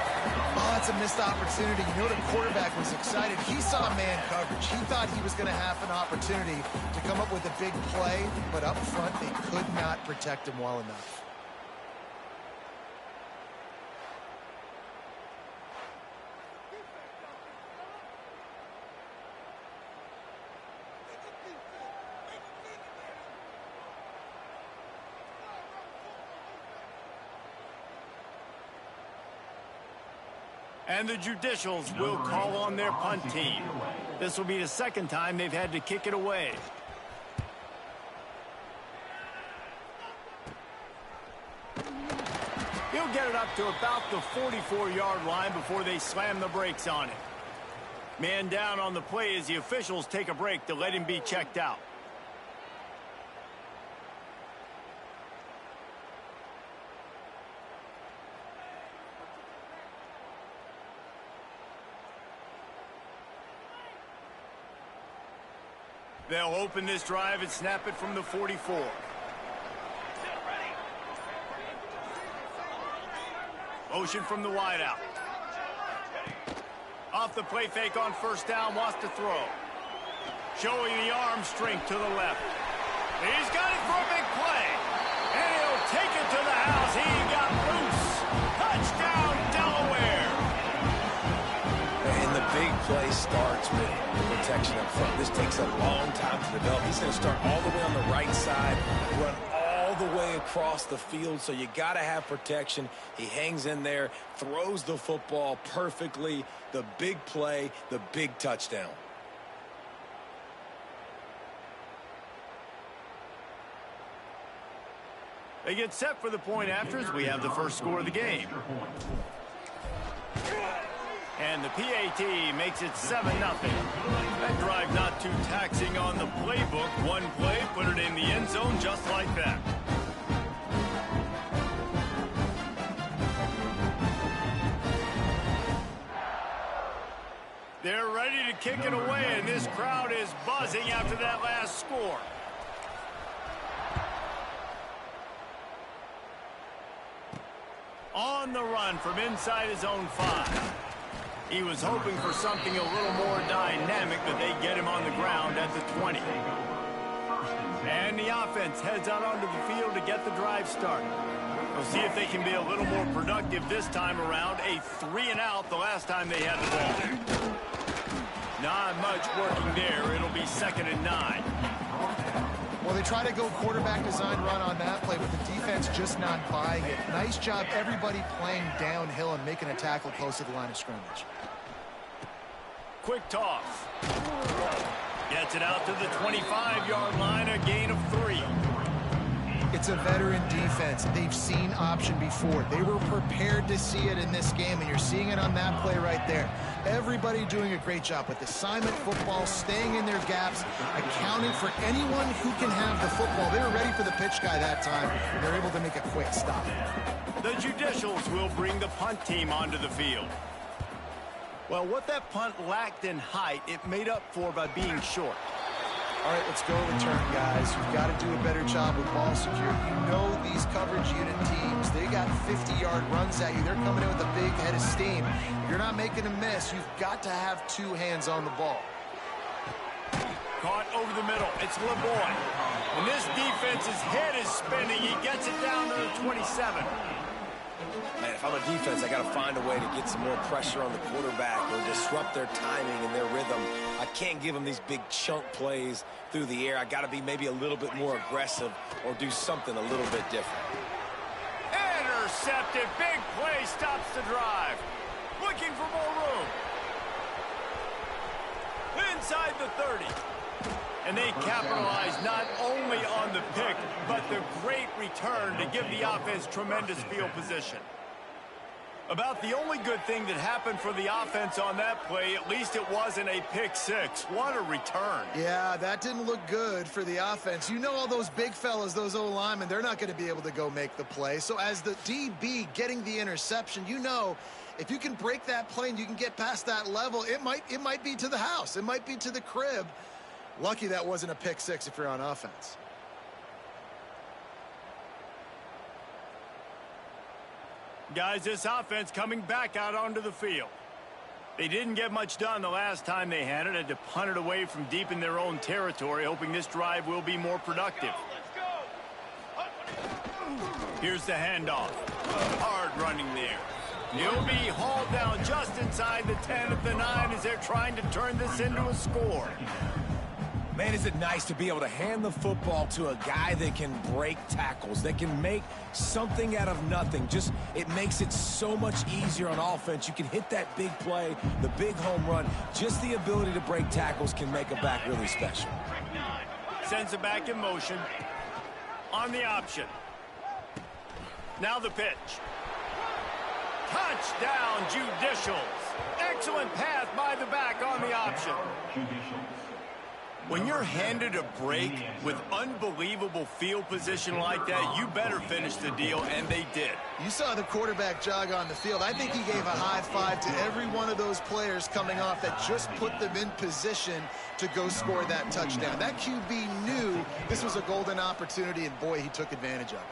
Oh, that's a missed opportunity. You know, the quarterback was excited. He saw man coverage. He thought he was going to have an opportunity to come up with a big play, but up front, they could not protect him well enough. And the Judicials will call on their punt team. This will be the second time they've had to kick it away. He'll get it up to about the 44-yard line before they slam the brakes on it. Man down on the play as the officials take a break to let him be checked out. They'll open this drive and snap it from the 44. Motion from the wideout. Off the play fake on first down, wants to throw. Showing the arm strength to the left. He's got it for a big play. And he'll take it to the house. He got loose. Touchdown, Delaware. And the big play starts with the protection up front. This takes a long time to develop. He's going to start all the way on the right side, run all the way across the field, so you got to have protection. He hangs in there, throws the football perfectly. The big play, the big touchdown. They get set for the point afters. We have the first score of the game. And the PAT makes it 7-0. That drive not too taxing on the playbook. One play, put it in the end zone just like that. They're ready to kick it away, and this crowd is buzzing after that last score. On the run from inside his own 5. He was hoping for something a little more dynamic, but they get him on the ground at the 20. And the offense heads out onto the field to get the drive started. We'll see if they can be a little more productive this time around. A 3-and-out the last time they had the ball. Not much working there. It'll be 2nd and 9. Well, they try to go quarterback design run on that play, but the defense just not buying it. Nice job, everybody playing downhill and making a tackle close to the line of scrimmage. Quick toss. Gets it out to the 25-yard line, a gain of 3. It's a veteran defense. They've seen option before. They were prepared to see it in this game, and you're seeing it on that play right there. Everybody doing a great job with assignment football, staying in their gaps, accounting for anyone who can have the football. They were ready for the pitch guy that time, and they're able to make a quick stop. The Judicials will bring the punt team onto the field. Well, what that punt lacked in height, it made up for by being short. All right, let's go return, guys. You've got to do a better job with ball security. You know these coverage unit teams, they got 50-yard runs at you. They're coming in with a big head of steam. If you're not making a miss, you've got to have 2 hands on the ball. Caught over the middle. It's LeBoy. And this defense's head is spinning. He gets it down to the 27. Man, if I'm a defense, I got to find a way to get some more pressure on the quarterback or disrupt their timing and their rhythm. I can't give them these big chunk plays through the air. I got to be maybe a little bit more aggressive or do something a little bit different. Intercepted. Big play stops the drive. Looking for more room. Inside the 30. And they capitalize not only on the pick, but the great return to give the offense tremendous field position. About the only good thing that happened for the offense on that play, at least it wasn't a pick six. What a return. Yeah, that didn't look good for the offense. You know all those big fellas, those O-linemen, they're not going to be able to go make the play. So as the DB getting the interception, you know if you can break that play and you can get past that level, it might be to the house. It might be to the crib. Lucky that wasn't a pick six if you're on offense. Guys, this offense coming back out onto the field. They didn't get much done the last time they had it. Had to punt it away from deep in their own territory, hoping this drive will be more productive. Here's the handoff. Hard running there. He'll be hauled down just inside the 10 at the 9 as they're trying to turn this into a score. Man, is it nice to be able to hand the football to a guy that can break tackles, that can make something out of nothing. Just, it makes it so much easier on offense. You can hit that big play, the big home run. Just the ability to break tackles can make a back really special. Sends it back in motion. On the option. Now the pitch. Touchdown, Judicials. Excellent pass by the back on the option. When you're handed a break with unbelievable field position like that, you better finish the deal, and they did. You saw the quarterback jog on the field. I think he gave a high five to every one of those players coming off that just put them in position to go score that touchdown. That QB knew this was a golden opportunity, and boy, he took advantage of it.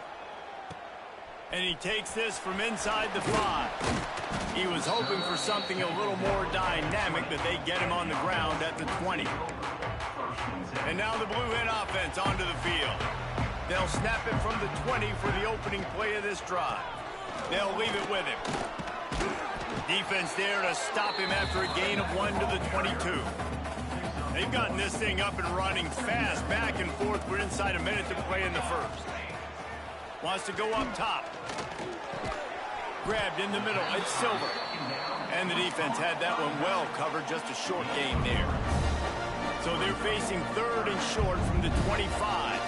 And he takes this from inside the 5. He was hoping for something a little more dynamic, but they get him on the ground at the 20. And now the Blue Hen offense onto the field. They'll snap it from the 20 for the opening play of this drive. They'll leave it with him. Defense there to stop him after a gain of 1 to the 22. They've gotten this thing up and running fast, back and forth. We're inside a minute to play in the first. Wants to go up top. Grabbed in the middle. It's Silver. And the defense had that one well covered. Just a short gain there. So they're facing 3rd and short from the 25.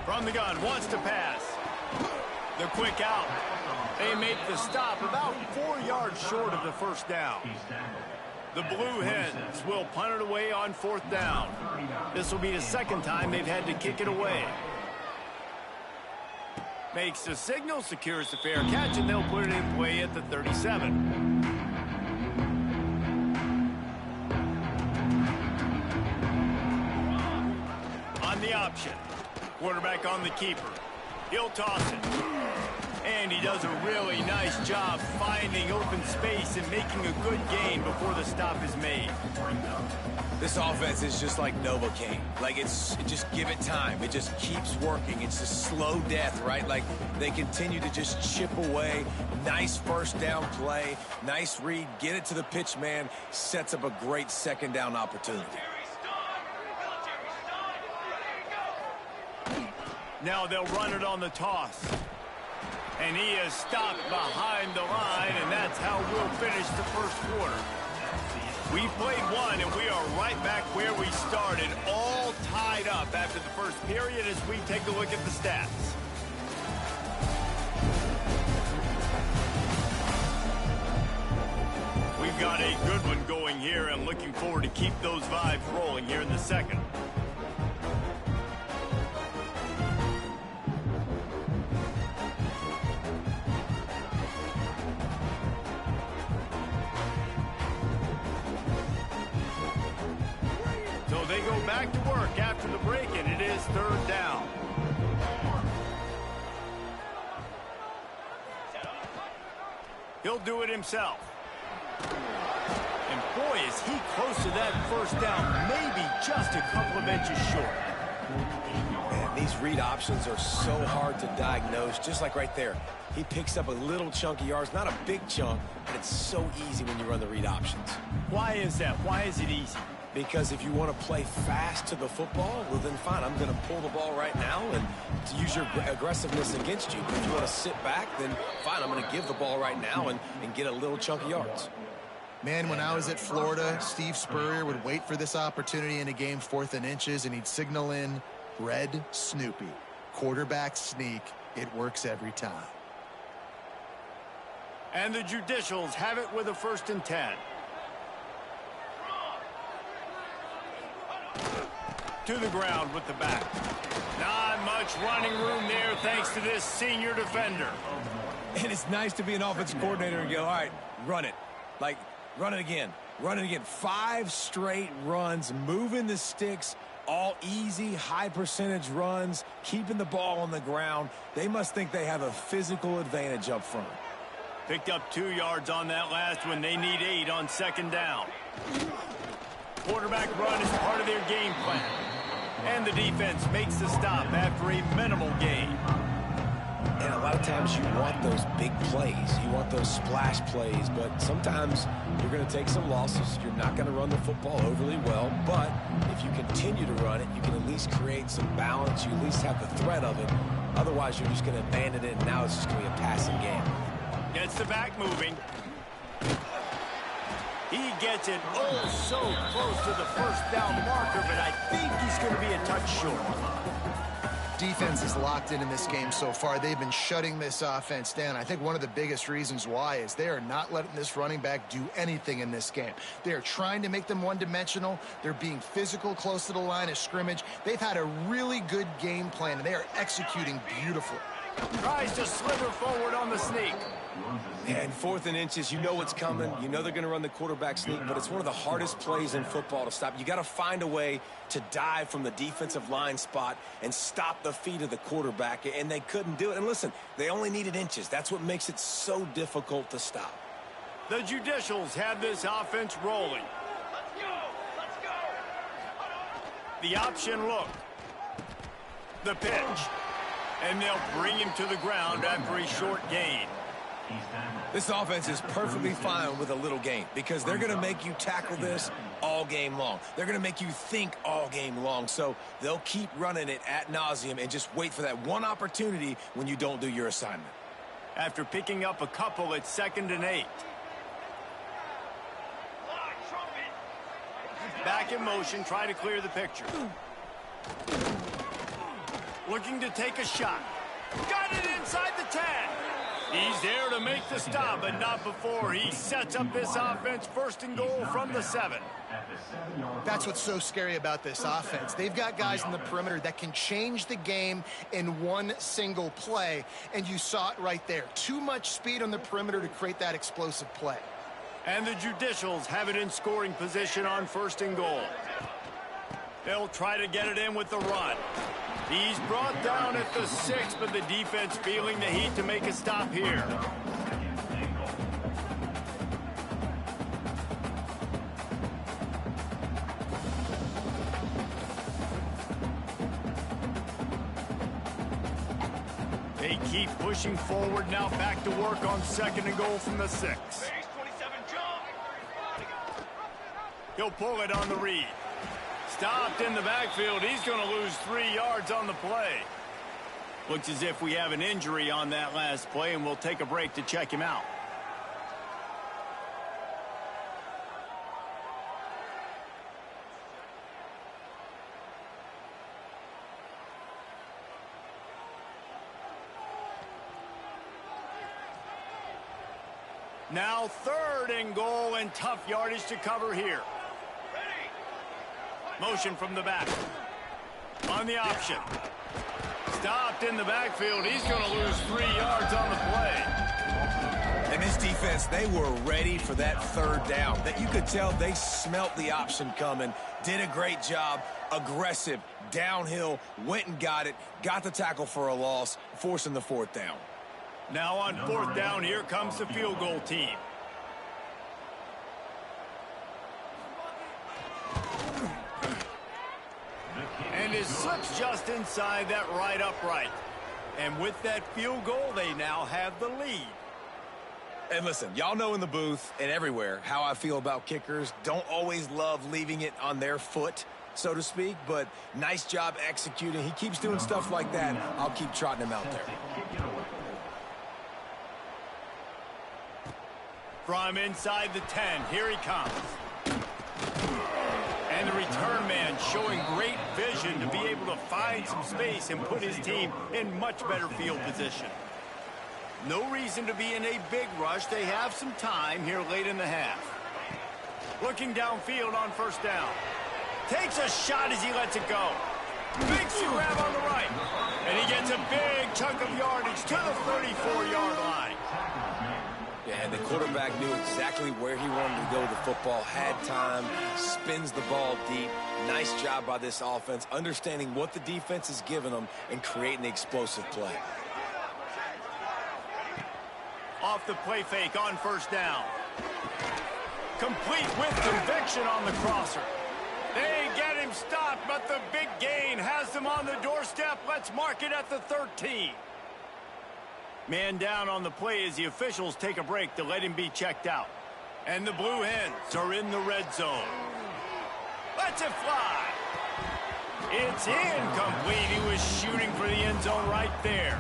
From the gun, wants to pass. The quick out. They make the stop about 4 yards short of the first down. The Blue Hens will punt it away on 4th down. This will be the second time they've had to kick it away. Makes the signal, secures the fair catch, and they'll put it in play at the 37. On the option. Quarterback on the keeper. He'll toss it. And he does a really nice job finding open space and making a good gain before the stop is made. This offense is just like Novocaine. Like, just give it time. It just keeps working. It's a slow death, right? Like, they continue to just chip away. Nice first down play. Nice read. Get it to the pitch man. Sets up a great second down opportunity. Now they'll run it on the toss. And he is stopped behind the line, and that's how we'll finish the first quarter. We played one, and we are right back where we started, all tied up after the first period as we take a look at the stats. We've got a good one going here, and looking forward to keep those vibes rolling here in the second. They go back to work after the break, and it is 3rd down. He'll do it himself. And boy, is he close to that first down, maybe just a couple of inches short. Man, these read options are so hard to diagnose, just like right there. He picks up a little chunk of yards, not a big chunk, but it's so easy when you run the read options. Why is that? Why is it easy? Because if you want to play fast to the football, well, then fine, I'm going to pull the ball right now and to use your aggressiveness against you. But if you want to sit back, then fine, I'm going to give the ball right now and get a little chunk of yards. Man, when I was at Florida, Steve Spurrier would wait for this opportunity in a game 4th and inches, and he'd signal in Red Snoopy. Quarterback sneak. It works every time. And the Judicials have it with a 1st and 10. To the ground with the back. Not much running room there thanks to this senior defender. And it's nice to be an offensive coordinator and go, all right, run it. Like, run it again. Run it again. 5 straight runs, moving the sticks, all easy, high percentage runs, keeping the ball on the ground. They must think they have a physical advantage up front. Picked up 2 yards on that last one. They need 8 on 2nd down. Quarterback run is part of their game plan. And the defense makes the stop after a minimal gain. And a lot of times you want those big plays. You want those splash plays. But sometimes you're going to take some losses. You're not going to run the football overly well. But if you continue to run it, you can at least create some balance. You at least have the threat of it. Otherwise, you're just going to abandon it, and now it's just going to be a passing game. Gets the back moving. He gets it oh so close to the 1st down marker, but I think he's going to be a touch short. Defense is locked in this game so far. They've been shutting this offense down. I think one of the biggest reasons why is they are not letting this running back do anything in this game. They are trying to make them one-dimensional. They're being physical close to the line of scrimmage. They've had a really good game plan, and they are executing beautifully. Tries to slither forward on the sneak. And 4th and inches, you know what's coming. You know they're going to run the quarterback sneak, but it's one of the hardest plays in football to stop. You got to find a way to dive from the defensive line spot and stop the feet of the quarterback, and they couldn't do it. And listen, they only needed inches. That's what makes it so difficult to stop. The Judicials have this offense rolling. Let's go. The option look. The pitch. And they'll bring him to the ground after a short gain. This offense is perfectly fine with a little game because they're going to make you tackle this all game long. They're going to make you think all game long. So they'll keep running it ad nauseum and just wait for that one opportunity when you don't do your assignment. After picking up a couple at 2nd and 8. Back in motion, try to clear the picture. Looking to take a shot. Got it inside the 10. He's there to make the stop, but not before he sets up this offense 1st and goal from the 7. That's what's so scary about this offense. They've got guys in the perimeter that can change the game in one single play, and you saw it right there. Too much speed on the perimeter to create that explosive play. And the Judicials have it in scoring position on 1st and goal. They'll try to get it in with the run. He's brought down at the 6, but the defense feeling the heat to make a stop here. They keep pushing forward, now back to work on 2nd and goal from the 6. He'll pull it on the read. Stopped in the backfield. He's going to lose 3 yards on the play. Looks as if we have an injury on that last play, and we'll take a break to check him out. Now 3rd and goal, and tough yardage to cover here. Motion from the back. On the option. Stopped in the backfield. He's going to lose 3 yards on the play. And this defense, they were ready for that 3rd down. That you could tell they smelt the option coming. Did a great job. Aggressive. Downhill. Went and got it. Got the tackle for a loss. Forcing the 4th down. Now on 4th down, here comes the field goal team. And it slips just inside that right upright. And with that field goal, they now have the lead. And listen, y'all know in the booth and everywhere how I feel about kickers. Don't always love leaving it on their foot, so to speak, but nice job executing. He keeps doing stuff like that. I'll keep trotting him out there. From inside the 10, here he comes. And the return man showing great vision to be able to find some space and put his team in much better field position. No reason to be in a big rush. They have some time here late in the half. Looking downfield on first down. Takes a shot as he lets it go. Makes the grab on the right. And he gets a big chunk of yardage to the 34-yard line. Yeah, and the quarterback knew exactly where he wanted to go with the football, had time, spins the ball deep. Nice job by this offense, understanding what the defense is giving them and creating the explosive play. Off the play fake on first down. Complete with conviction on the crosser. They get him stopped, but the big gain has them on the doorstep. Let's mark it at the 13. Man down on the play as the officials take a break to let him be checked out. And the Blue Hens are in the red zone. Lets it fly. It's incomplete. He was shooting for the end zone right there.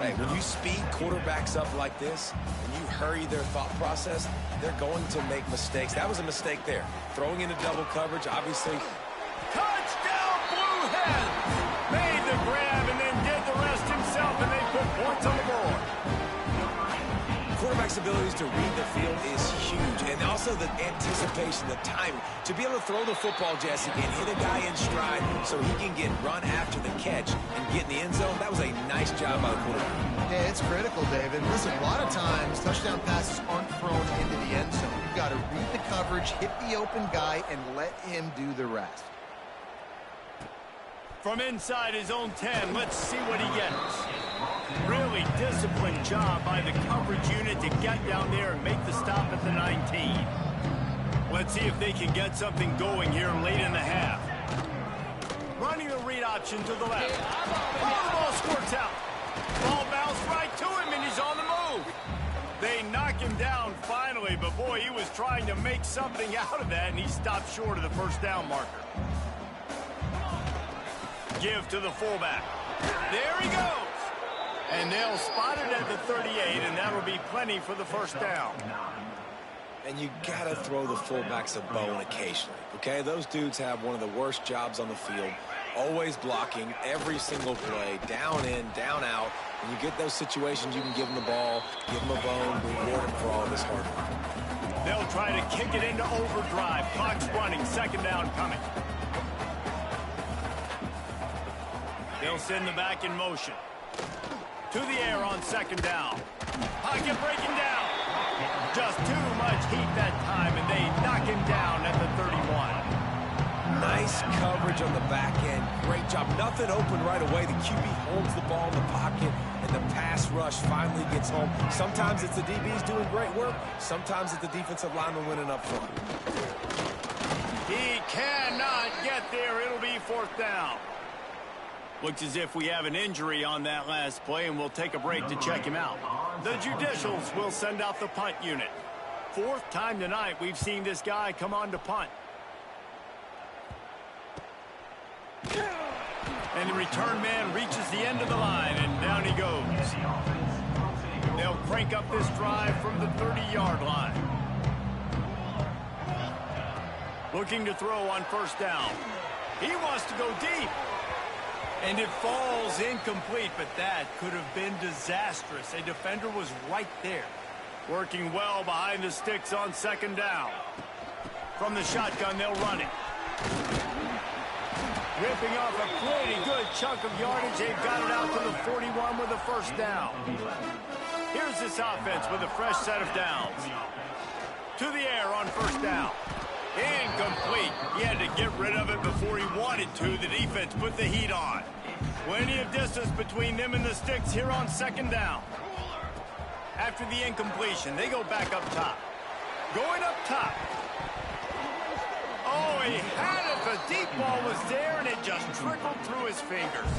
Hey, when you speed quarterbacks up like this, and you hurry their thought process, they're going to make mistakes. That was a mistake there. Throwing into double coverage, obviously. Touchdown, Blue Hens! Made the grab and then did the rest himself, and they put points on the board. Quarterback's abilities to read the field is huge, and also the anticipation, the timing. To be able to throw the football, Jesse, and hit a guy in stride so he can get run after the catch and get in the end zone, that was a nice job by the quarterback. Yeah, it's critical, David. Listen, a lot of times touchdown passes aren't thrown into the end zone. You've got to read the coverage, hit the open guy, and let him do the rest. From inside his own 10, let's see what he gets. Really disciplined job by the coverage unit to get down there and make the stop at the 19. Let's see if they can get something going here late in the half. Running the read option to the left. Oh, the ball squirts out. Ball bounced right to him, and he's on the move. They knock him down finally, but boy, he was trying to make something out of that, and he stopped short of the first down marker. Give to the fullback. There he goes. And they'll spot it at the 38, and that'll be plenty for the first down. And you got to throw the fullbacks a bone occasionally, okay? Those dudes have one of the worst jobs on the field, always blocking every single play, down in, down out. When you get those situations, you can give them the ball, give them a bone, reward them for all this hard work. They'll try to kick it into overdrive. Clock's running, second down coming. They'll send the back in motion. To the air on second down. Pocket breaking down. Just too much heat that time, and they knock him down at the 31. Nice coverage on the back end. Great job. Nothing open right away. The QB holds the ball in the pocket, and the pass rush finally gets home. Sometimes it's the DBs doing great work. Sometimes it's the defensive lineman winning up front. He cannot get there. It'll be fourth down. Looks as if we have an injury on that last play, and we'll take a break to check him out. The Judicials will send out the punt unit. Fourth time tonight we've seen this guy come on to punt. And the return man reaches the end of the line, and down he goes. They'll crank up this drive from the 30-yard line. Looking to throw on first down. He wants to go deep. And it falls incomplete, but that could have been disastrous. A defender was right there. Working well behind the sticks on second down. From the shotgun, they'll run it. Ripping off a pretty good chunk of yardage. They've got it out to the 41 with a first down. Here's this offense with a fresh set of downs. To the air on first down. Incomplete. He had to get rid of it before he wanted to. The defense put the heat on. Plenty of distance between them and the sticks here on second down. After the incompletion, they go back up top. Going up top. Oh, he had it. The deep ball was there, and it just trickled through his fingers.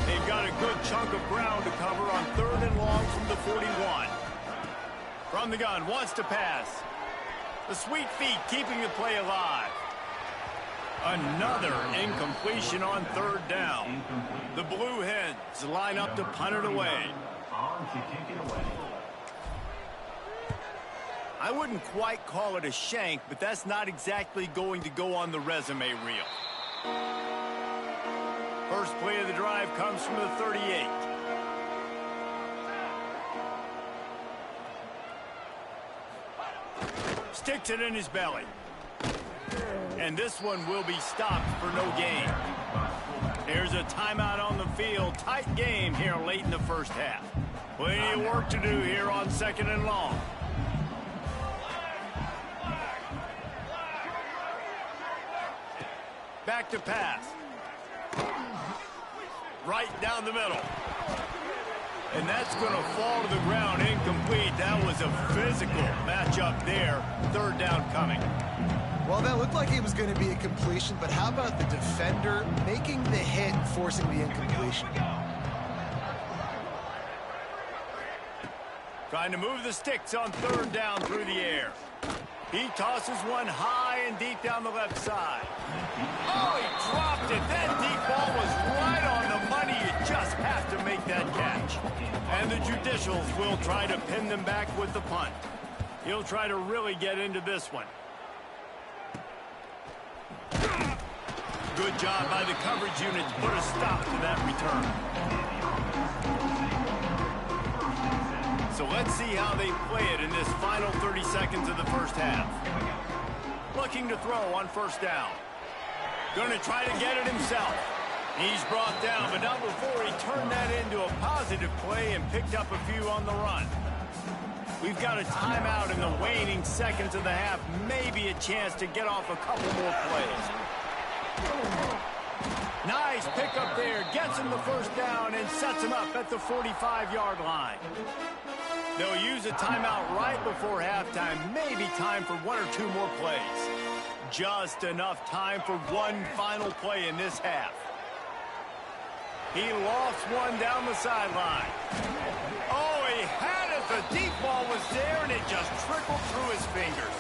They've got a good chunk of ground to cover on third and long from the 41. From the gun, wants to pass. The sweet feet keeping the play alive. Another incompletion on third down. The Blue Hens line up to punt it away. On to kick it away. I wouldn't quite call it a shank, but that's not exactly going to go on the resume reel. First play of the drive comes from the 38. Sticks it in his belly. And this one will be stopped for no gain. There's a timeout on the field. Tight game here late in the first half. Plenty of work to do here on 2nd and long. Back to pass. Right down the middle. And that's going to fall to the ground incomplete. That was a physical matchup there. 3rd down coming. Well, that looked like it was going to be a completion, but how about the defender making the hit and forcing the incompletion? Trying to move the sticks on 3rd down through the air. He tosses one high and deep down the left side. Oh, he dropped it. That deep ball was right on the money. You just have to make that catch. And the Judicials will try to pin them back with the punt. He'll try to really get into this one. Good job by the coverage unit to put a stop to that return. So let's see how they play it in this final 30 seconds of the first half. Looking to throw on 1st down. Going to try to get it himself. He's brought down, but not before he turned that into a positive play and picked up a few on the run. We've got a timeout in the waning seconds of the half. Maybe a chance to get off a couple more plays. Nice pickup there. Gets him the 1st down and sets him up at the 45-yard line. They'll use a timeout right before halftime. Maybe time for 1 or 2 more plays. Just enough time for one final play in this half. He lofts one down the sideline. Oh, he had it. The deep ball was there, and it just trickled through his fingers.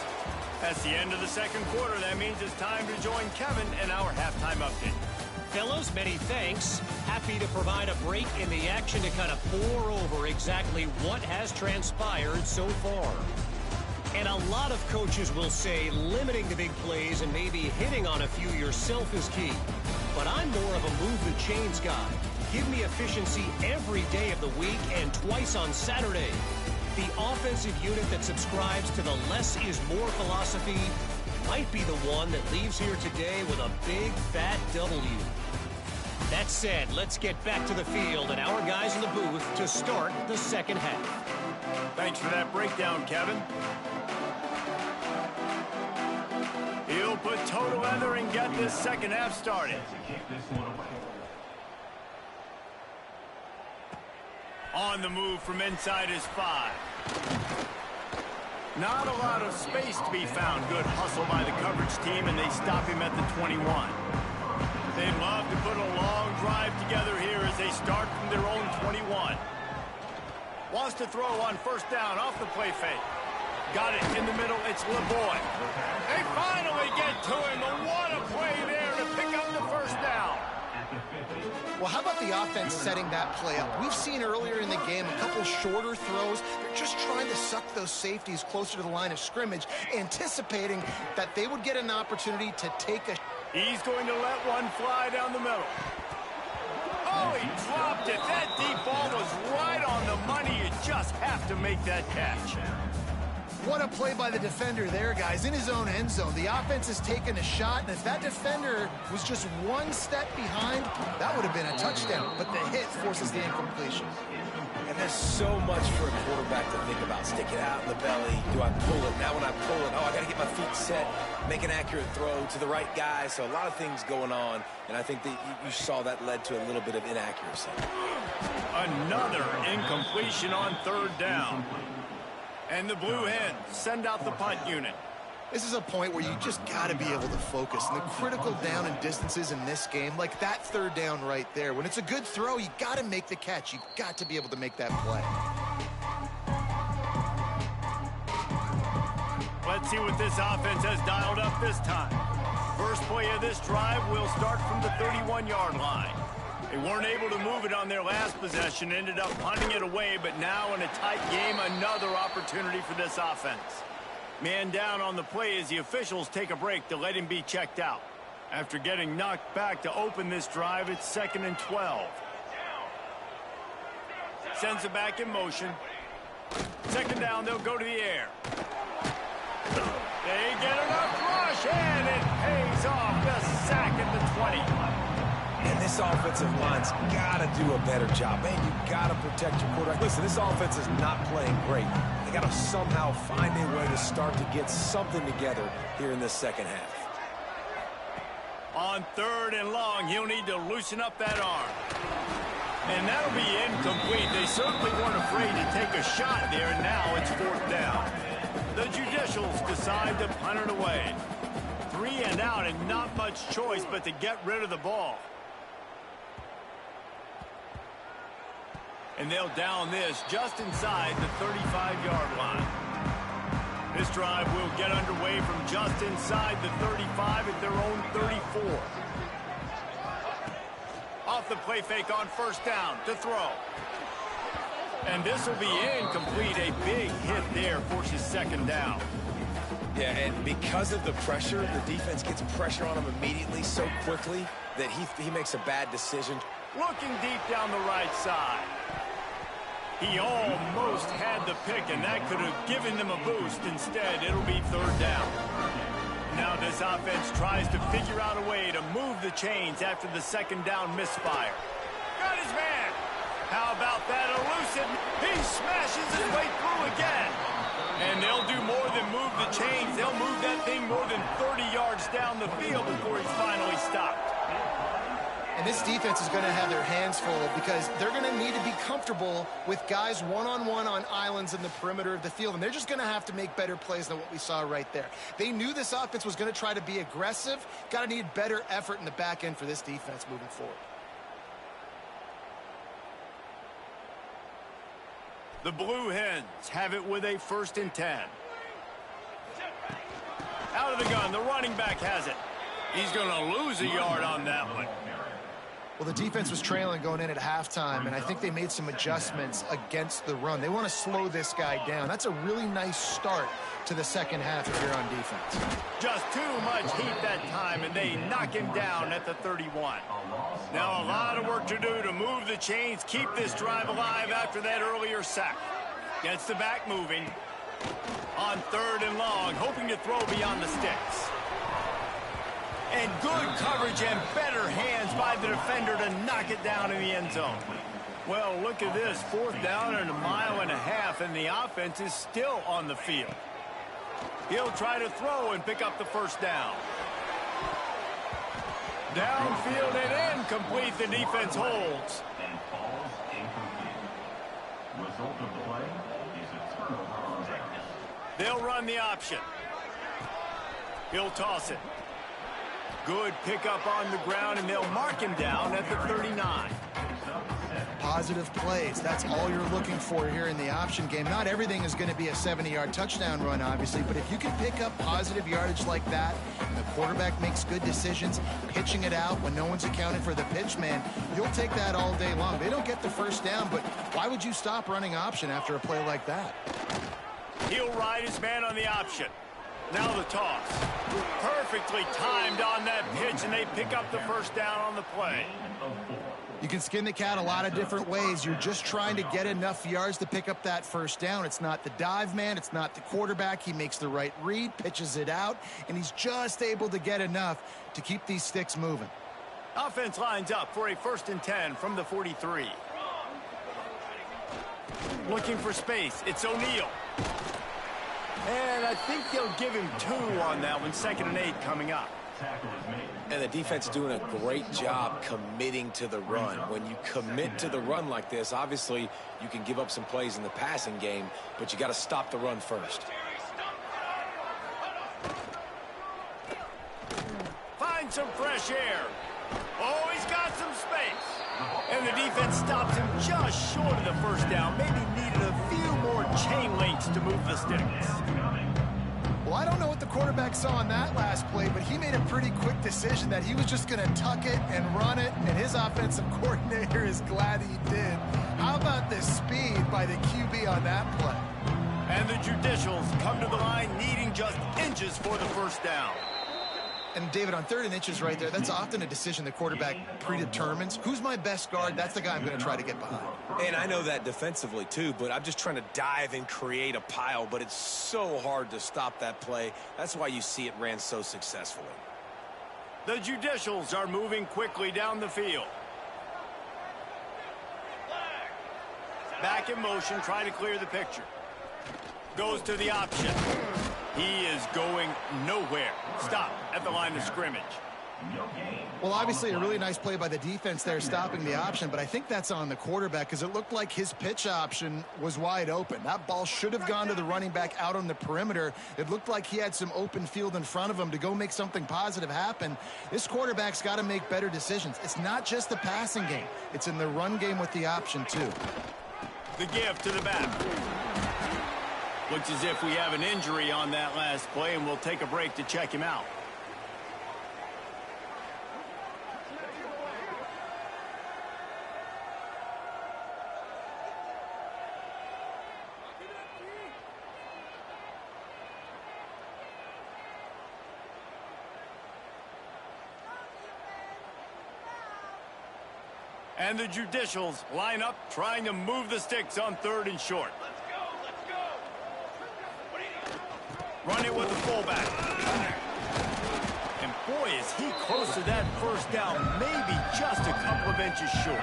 That's the end of the 2nd quarter. That means it's time to join Kevin in our halftime update. Fellows, many thanks. Happy to provide a break in the action to kind of pour over exactly what has transpired so far. And a lot of coaches will say limiting the big plays and maybe hitting on a few yourself is key. But I'm more of a move the chains guy. Give me efficiency every day of the week and twice on Saturday. The offensive unit that subscribes to the less is more philosophy might be the one that leaves here today with a big fat W. That said, let's get back to the field and our guys in the booth to start the 2nd half. Thanks for that breakdown, Kevin. He'll put toe together and get this 2nd half started. On the move from inside his 5. Not a lot of space to be found. Good hustle by the coverage team, and they stop him at the 21. They'd love to put a long drive together here as they start from their own 21. Wants to throw on 1st down off the play fake. Got it in the middle. It's LeBoy. They finally get to him, and what a play there to pick up the 1st down. Well, how about the offense setting that play up? We've seen earlier in the game a couple shorter throws. They're just trying to suck those safeties closer to the line of scrimmage, anticipating that they would get an opportunity to take a... He's going to let one fly down the middle. Oh, he dropped it. That deep ball was right on the money. You just have to make that catch. What a play by the defender there, guys. In his own end zone, the offense has taken a shot, and if that defender was just one step behind, that would have been a touchdown. But the hit forces the incompletion. And there's so much for a quarterback to think about. Stick it out in the belly. Do I pull it? Now when I pull it, oh, I got to get my feet set, make an accurate throw to the right guy. So a lot of things going on, and I think that you saw that led to a little bit of inaccuracy. Another incompletion on 3rd down. And the Blue Hens send out the punt unit. This is a point where you just got to be able to focus. And the critical down and distances in this game, like that 3rd down right there, when it's a good throw, you got to make the catch. You got to be able to make that play. Let's see what this offense has dialed up this time. First play of this drive will start from the 31-yard line. They weren't able to move it on their last possession, ended up punting it away, but now in a tight game, another opportunity for this offense. Man down on the play as the officials take a break to let him be checked out. After getting knocked back to open this drive, it's 2nd and 12. Sends it back in motion. 2nd down, they'll go to the air. They get enough rush, and it pays off. The sack at the 20. And this offensive line's got to do a better job. Man, you got to protect your quarterback. Listen, this offense is not playing great. They got to somehow find a way to start to get something together here in this second half. On 3rd and long, he'll need to loosen up that arm. And that'll be incomplete. They certainly weren't afraid to take a shot there, and now it's 4th down. The Judicials decide to punt it away. 3 and out, and not much choice but to get rid of the ball. And they'll down this just inside the 35-yard line. This drive will get underway from just inside the 35 at their own 34. Off the play fake on 1st down to throw. And this will be incomplete. A big hit there forces 2nd down. Yeah, and because of the pressure, the defense gets pressure on him immediately so quickly that he makes a bad decision. Looking deep down the right side. He almost had the pick, and that could have given them a boost. Instead, it'll be 3rd down. Now this offense tries to figure out a way to move the chains after the 2nd down misfire. Got his man. How about that elusive? He smashes his way through again. And they'll do more than move the chains. They'll move that thing more than 30 yards down the field before he's finally stopped. And this defense is going to have their hands full because they're going to need to be comfortable with guys one-on-one on islands in the perimeter of the field. And they're just going to have to make better plays than what we saw right there. They knew this offense was going to try to be aggressive. Got to need better effort in the back end for this defense moving forward. The Blue Hens have it with a 1st and 10. Out of the gun, the running back has it. He's going to lose a yard on that one. Well, the defense was trailing going in at halftime, and I think they made some adjustments against the run. They want to slow this guy down. That's a really nice start to the second half if you're on defense. Just too much heat that time, and they knock him down at the 31. Now a lot of work to do to move the chains, keep this drive alive after that earlier sack. Gets the back moving. On 3rd and long, hoping to throw beyond the sticks. And good coverage and better hands by the defender to knock it down in the end zone. Well, look at this. 4th down and 1.5 miles, and the offense is still on the field. He'll try to throw and pick up the 1st down. Downfield and incomplete. The defense holds. And falls incomplete. Result of the play is a turnover on downs. They'll run the option. He'll toss it. Good pickup on the ground, and they'll mark him down at the 39. Positive plays. That's all you're looking for here in the option game. Not everything is going to be a 70-yard touchdown run, obviously, but if you can pick up positive yardage like that, and the quarterback makes good decisions, pitching it out when no one's accounting for the pitch man, you'll take that all day long. They don't get the 1st down, but why would you stop running option after a play like that? He'll ride his man on the option. Now the toss. Perfectly timed on that pitch, and they pick up the 1st down on the play. You can skin the cat a lot of different ways. You're just trying to get enough yards to pick up that 1st down. It's not the dive man. It's not the quarterback. He makes the right read, pitches it out, and he's just able to get enough to keep these sticks moving. Offense lines up for a 1st and 10 from the 43. Looking for space. It's O'Neal. And I think they'll give him 2 on that one. 2nd and 8 coming up. And the defense doing a great job committing to the run. When you commit to the run like this, obviously you can give up some plays in the passing game, but you got to stop the run first. Find some fresh air. Oh, he's got some space. And the defense stops him just short of the 1st down. Maybe needed a few more chain links to move the sticks. Well, I don't know what the quarterback saw on that last play, but he made a pretty quick decision that he was just going to tuck it and run it, and his offensive coordinator is glad he did. How about the speed by the QB on that play? And the Judicials come to the line needing just inches for the 1st down. And David, on 3rd and inches right there, that's often a decision the quarterback predetermines. Who's my best guard? That's the guy I'm going to try to get behind. And I know that defensively too, but I'm just trying to dive and create a pile, but it's so hard to stop that play. That's why you see it ran so successfully. The Judicials are moving quickly down the field. Back in motion, trying to clear the picture. Goes to the option. He is going nowhere. Stop at the line of scrimmage. Well, obviously a really nice play by the defense there stopping the option, but I think that's on the quarterback because it looked like his pitch option was wide open. That ball should have gone to the running back out on the perimeter. It looked like he had some open field in front of him to go make something positive happen. This quarterback's got to make better decisions. It's not just the passing game. It's in the run game with the option too. The give to the back. Looks as if we have an injury on that last play, and we'll take a break to check him out. And the Judicials line up, trying to move the sticks on 3rd and short. Run it with the fullback. And boy, is he close to that first down, maybe just a couple of inches short.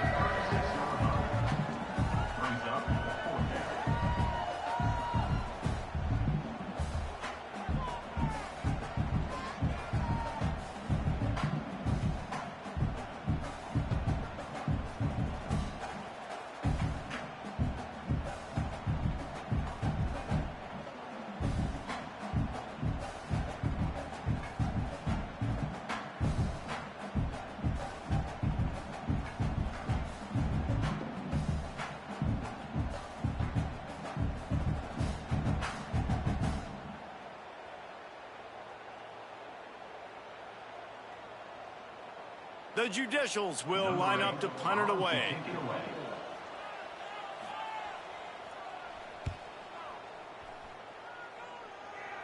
The Judicials will line up to punt it away.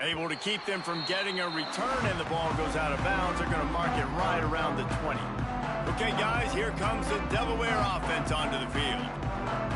Able to keep them from getting a return, and the ball goes out of bounds. They're going to mark it right around the 20. Okay, guys, here comes the Delaware offense onto the field.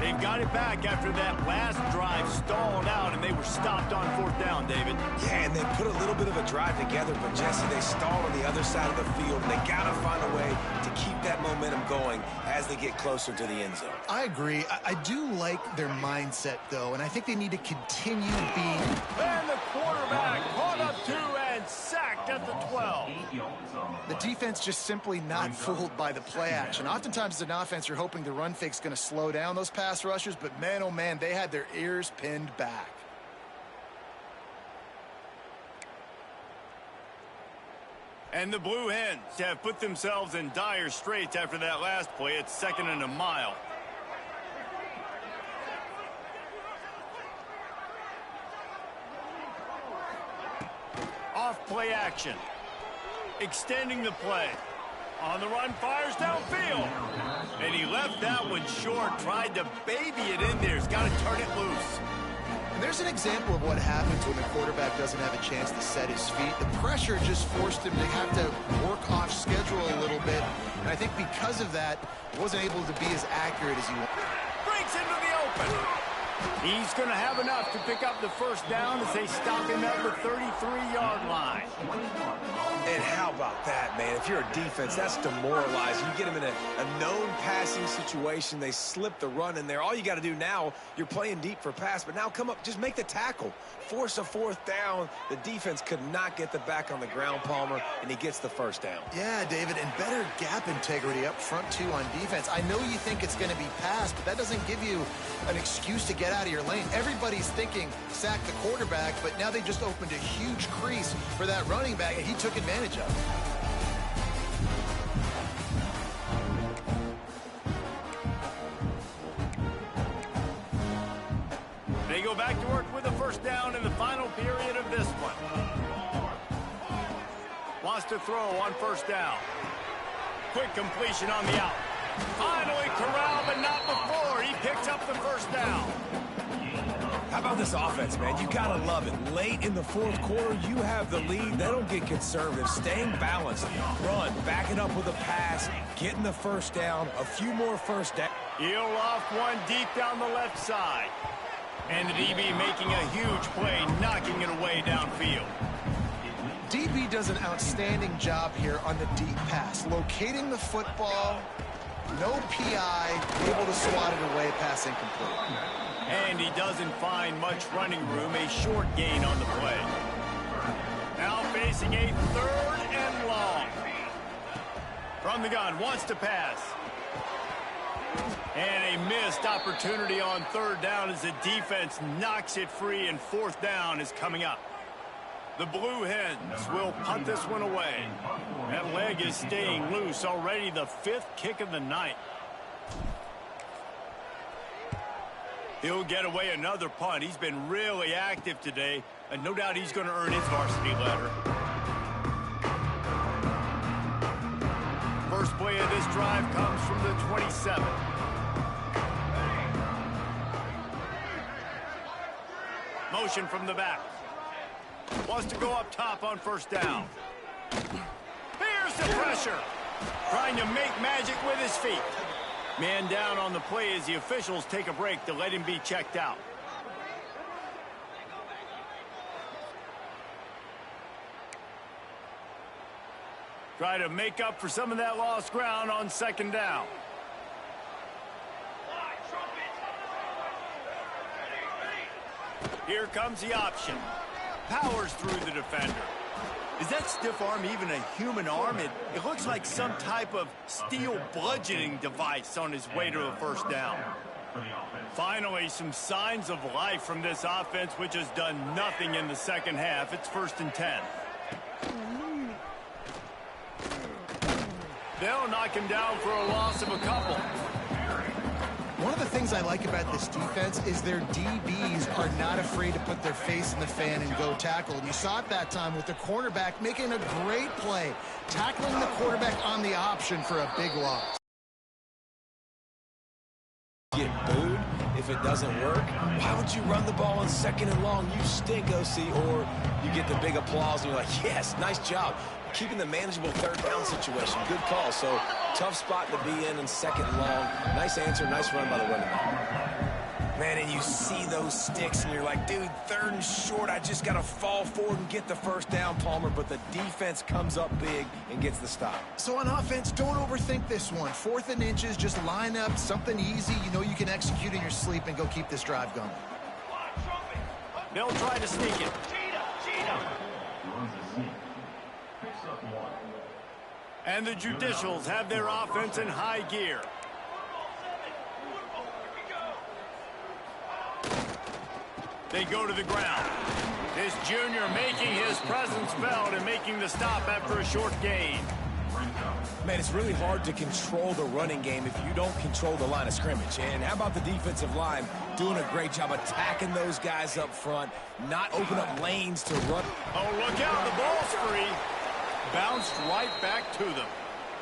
They've got it back after that last drive stalled out, and they were stopped on 4th down, David. Yeah, and they put a little bit of a drive together, but Jesse, they stalled on the other side of the field, and they got to find a way to keep that momentum going as they get closer to the end zone. I agree. I do like their mindset, though, and I think they need to continue being... And the quarterback caught up 2 and sacked at the 12. The defense just simply not fooled by the play action. Oftentimes as an offense, you're hoping the run fake's going to slow down those pass rushers, but man, oh man, they had their ears pinned back. And the Blue Hens have put themselves in dire straits after that last play. It's 2nd and a mile. Off play action. Extending the play. On the run, fires downfield. And he left that one short. Tried to baby it in there. He's got to turn it loose. And there's an example of what happens when the quarterback doesn't have a chance to set his feet. The pressure just forced him to have to work off schedule a little bit. And I think because of that, he wasn't able to be as accurate as he wanted. Breaks into the open. He's going to have enough to pick up the first down as they stop him at the 33-yard line. And how about that, man? If you're a defense, that's demoralizing. You get them in a known passing situation. They slip the run in there. All you got to do now, you're playing deep for pass, but now come up, just make the tackle. Force a 4th down. The defense could not get the back on the ground, Palmer, and he gets the first down. Yeah, David, and better gap integrity up front, too, on defense. I know you think it's going to be passed, but that doesn't give you an excuse to get out of your lane. Everybody's thinking sack the quarterback, but now they just opened a huge crease for that running back, and he took advantage of it. They go back to work with a first down in the final period of this one. Wants to throw on first down. Quick completion on the out. Finally corralled, but not before. He picks up the first down. How about about this offense, man? You got to love it. Late in the fourth quarter, you have the lead. They don't get conservative. Staying balanced. Run, back it up with a pass, getting the first down, a few more first down. He'll off one deep down the left side. And the DB making a huge play, knocking it away downfield. DB does an outstanding job here on the deep pass. Locating the football, no PI, able to swat it away, pass incomplete. And he doesn't find much running room, a short gain on the play. Now facing a 3rd and long. From the gun, wants to pass. And a missed opportunity on 3rd down as the defense knocks it free, and 4th down is coming up. The Blue Hens will punt this one away. That leg is staying loose. Already the 5th kick of the night. He'll get away another punt. He's been really active today, and no doubt he's going to earn his varsity letter. First play of this drive comes from the 27. Motion from the back. Wants to go up top on 1st down. Here's the pressure. Trying to make magic with his feet. Man down on the play as the officials take a break to let him be checked out. Try to make up for some of that lost ground on 2nd down. Here comes the option. Powers through the defender. Is that stiff arm even a human arm? It looks like some type of steel bludgeoning device on his way to a 1st down. Finally, some signs of life from this offense, which has done nothing in the 2nd half. It's 1st and 10. They'll knock him down for a loss of a couple. One of the things I like about this defense is their DBs are not afraid to put their face in the fan and go tackle. And you saw it that time with the cornerback making a great play, tackling the quarterback on the option for a big loss. Get booed if it doesn't work. Why would you run the ball on 2nd and long? You stink, OC. Or you get the big applause and you're like, yes, nice job. Keeping the manageable 3rd down situation. Good call. So tough spot to be in 2nd and long. Nice answer, nice run by the running back. Man, and you see those sticks and you're like, dude, 3rd and short. I just got to fall forward and get the 1st down, Palmer. But the defense comes up big and gets the stop. So on offense, don't overthink this one. 4th and inches, just line up something easy. You know you can execute in your sleep and go keep this drive going. They'll try to sneak it. And the Judicials have their offense in high gear. They go to the ground. This junior making his presence felt and making the stop after a short gain. Man, it's really hard to control the running game if you don't control the line of scrimmage. And how about the defensive line doing a great job attacking those guys up front, not open up lanes to run. Oh, look out, the ball's free. Bounced right back to them.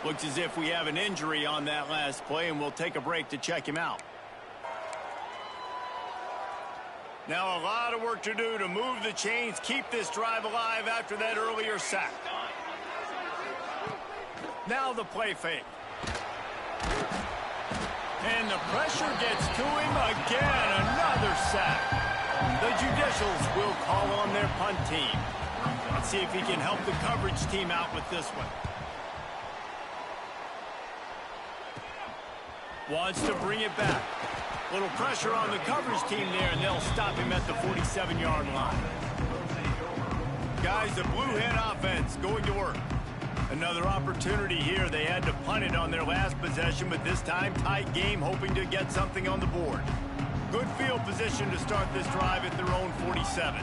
Looks as if we have an injury on that last play, and we'll take a break to check him out. Now a lot of work to do to move the chains, keep this drive alive after that earlier sack. Now the play fake. And the pressure gets to him again. Another sack. The Judicials will call on their punt team. Let's see if he can help the coverage team out with this one. Wants to bring it back. Little pressure on the coverage team there, and they'll stop him at the 47-yard line. Guys, the Blue Hen offense going to work. Another opportunity here. They had to punt it on their last possession, but this time tight game, hoping to get something on the board. Good field position to start this drive at their own 47.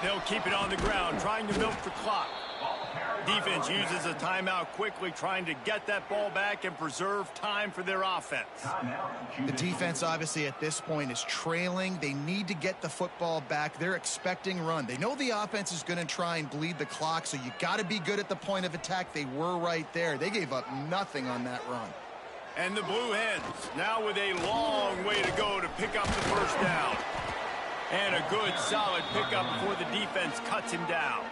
They'll keep it on the ground, trying to milk the clock. Defense uses a timeout quickly, trying to get that ball back and preserve time for their offense. The defense, obviously, at this point is trailing. They need to get the football back. They're expecting run. They know the offense is going to try and bleed the clock, so you got to be good at the point of attack. They were right there. They gave up nothing on that run. And the Blue Hens now with a long way to go to pick up the first down. And a good, solid pickup before the defense cuts him down.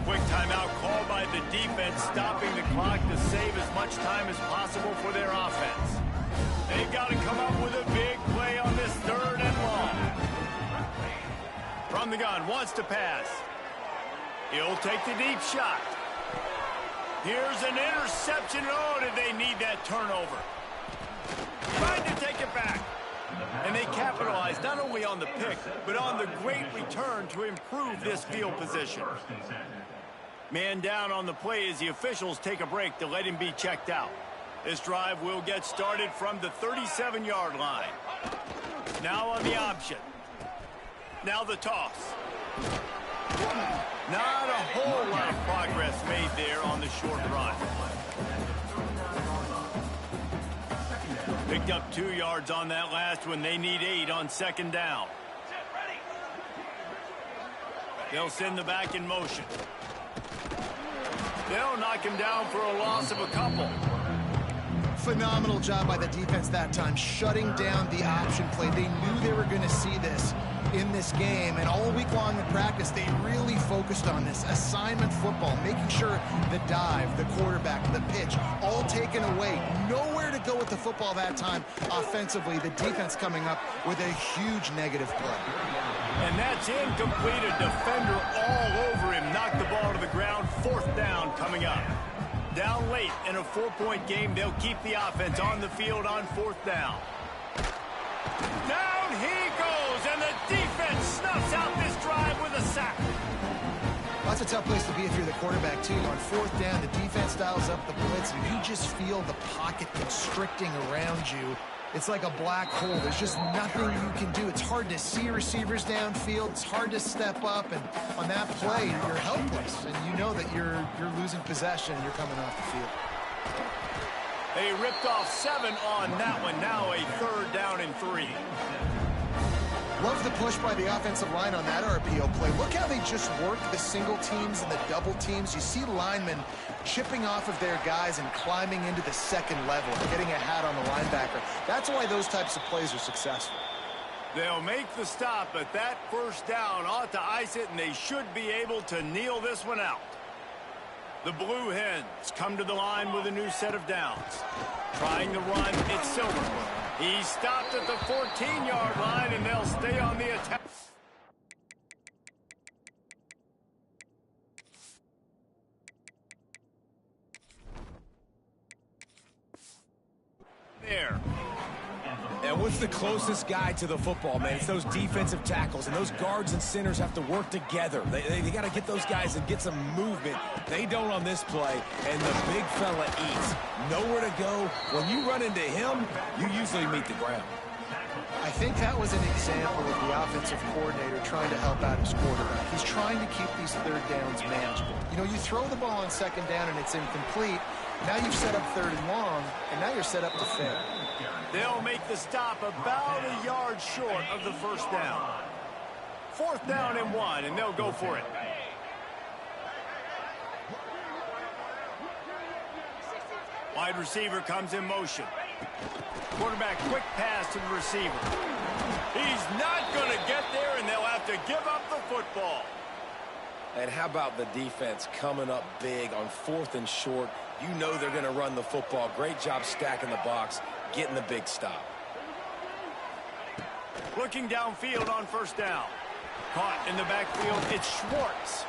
Quick timeout called by the defense, stopping the clock to save as much time as possible for their offense. They've got to come up with a big play on this 3rd and long. From the gun, wants to pass. He'll take the deep shot. Here's an interception. Oh, did they need that turnover? Tried to take it back. And they capitalized not only on the pick, but on the great return to improve this field position. Man down on the play as the officials take a break to let him be checked out. This drive will get started from the 37-yard line. Now on the option. Now the toss. Not a whole lot of progress made there on the short run. Picked up 2 yards on that last one. They need 8 on 2nd down. They'll send the back in motion. They'll knock him down for a loss of a couple. Phenomenal job by the defense that time, shutting down the option play. They knew they were going to see this in this game, and all week long in practice, they really focused on this assignment football, making sure the dive, the quarterback, the pitch, all taken away. Nowhere to go with the football that time offensively. The defense coming up with a huge negative play. And that's incomplete. A defender all over him. Knocked the ball to the ground. 4th down coming up. Down late in a 4-point game, they'll keep the offense on the field on 4th down. Down he goes, and the defense snuffs out this drive with a sack. That's a tough place to be if you're the quarterback, too. On 4th down, the defense dials up the blitz, and you just feel the pocket constricting around you. It's like a black hole. There's just nothing you can do. It's hard to see receivers downfield. It's hard to step up, and on that play, you're helpless, and you know that you're losing possession and you're coming off the field. They ripped off 7 on that one. Now a 3rd down and 3. Love the push by the offensive line on that RPO play. Look how they just work the single teams and the double teams. You see linemen chipping off of their guys and climbing into the 2nd level and getting a hat on the linebacker. That's why those types of plays are successful. They'll make the stop, but that 1st down ought to ice it, and they should be able to kneel this one out. The Blue Hens come to the line with a new set of downs. Trying the run, it's Silver. He stopped at the 14-yard line, and they'll stay on the attack. There. And what's the closest guy to the football, man? It's those defensive tackles, and those guards and centers have to work together. They got to get those guys and get some movement. They don't on this play, and the big fella eats. Nowhere to go. When you run into him, you usually meet the ground. I think that was an example of the offensive coordinator trying to help out his quarterback. He's trying to keep these 3rd downs manageable. You know, you throw the ball on 2nd down and it's incomplete. Now you've set up 3rd and long, and now you're set up to fail. They'll make the stop about a yard short of the 1st down. 4th down and 1, and they'll go for it. Wide receiver comes in motion. Quarterback quick pass to the receiver. He's not going to get there, and they'll have to give up the football. And how about the defense coming up big on 4th and short? You know they're going to run the football. Great job stacking the box, getting the big stop. Looking downfield on 1st down. Caught in the backfield, it's Schwartz.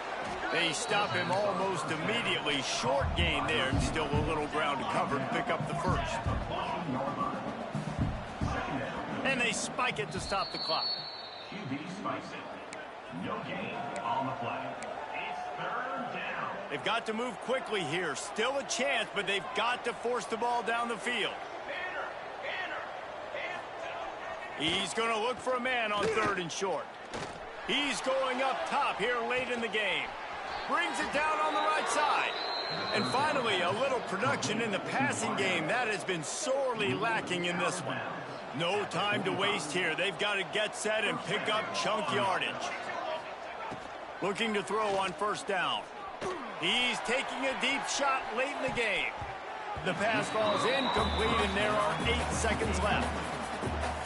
They stop him almost immediately. Short gain there, and still a little ground to cover to pick up the 1st. And they spike it to stop the clock. QB spikes it. No gain on the play. It's 3rd down. They've got to move quickly here. Still a chance, but they've got to force the ball down the field. He's going to look for a man on 3rd and short. He's going up top here late in the game. Brings it down on the right side. And finally, a little production in the passing game. That has been sorely lacking in this one. No time to waste here. They've got to get set and pick up chunk yardage. Looking to throw on 1st down. He's taking a deep shot late in the game. The pass falls incomplete, and there are 8 seconds left.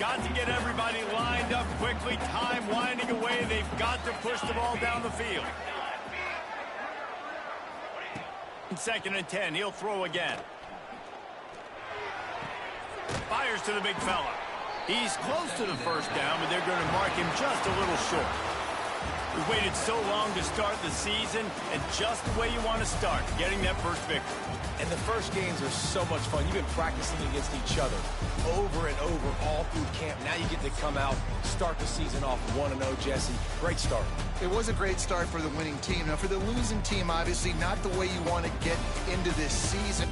Got to get everybody lined up quickly. Time winding away. They've got to push the ball down the field. 2nd and 10. He'll throw again. Fires to the big fella. He's close to the first down, but they're going to mark him just a little short. We waited so long to start the season, and just the way you want to start, getting that first victory. And the first games are so much fun. You've been practicing against each other over and over all through camp. Now you get to come out, start the season off 1-0, Jesse. Great start. It was a great start for the winning team. Now, for the losing team, obviously not the way you want to get into this season.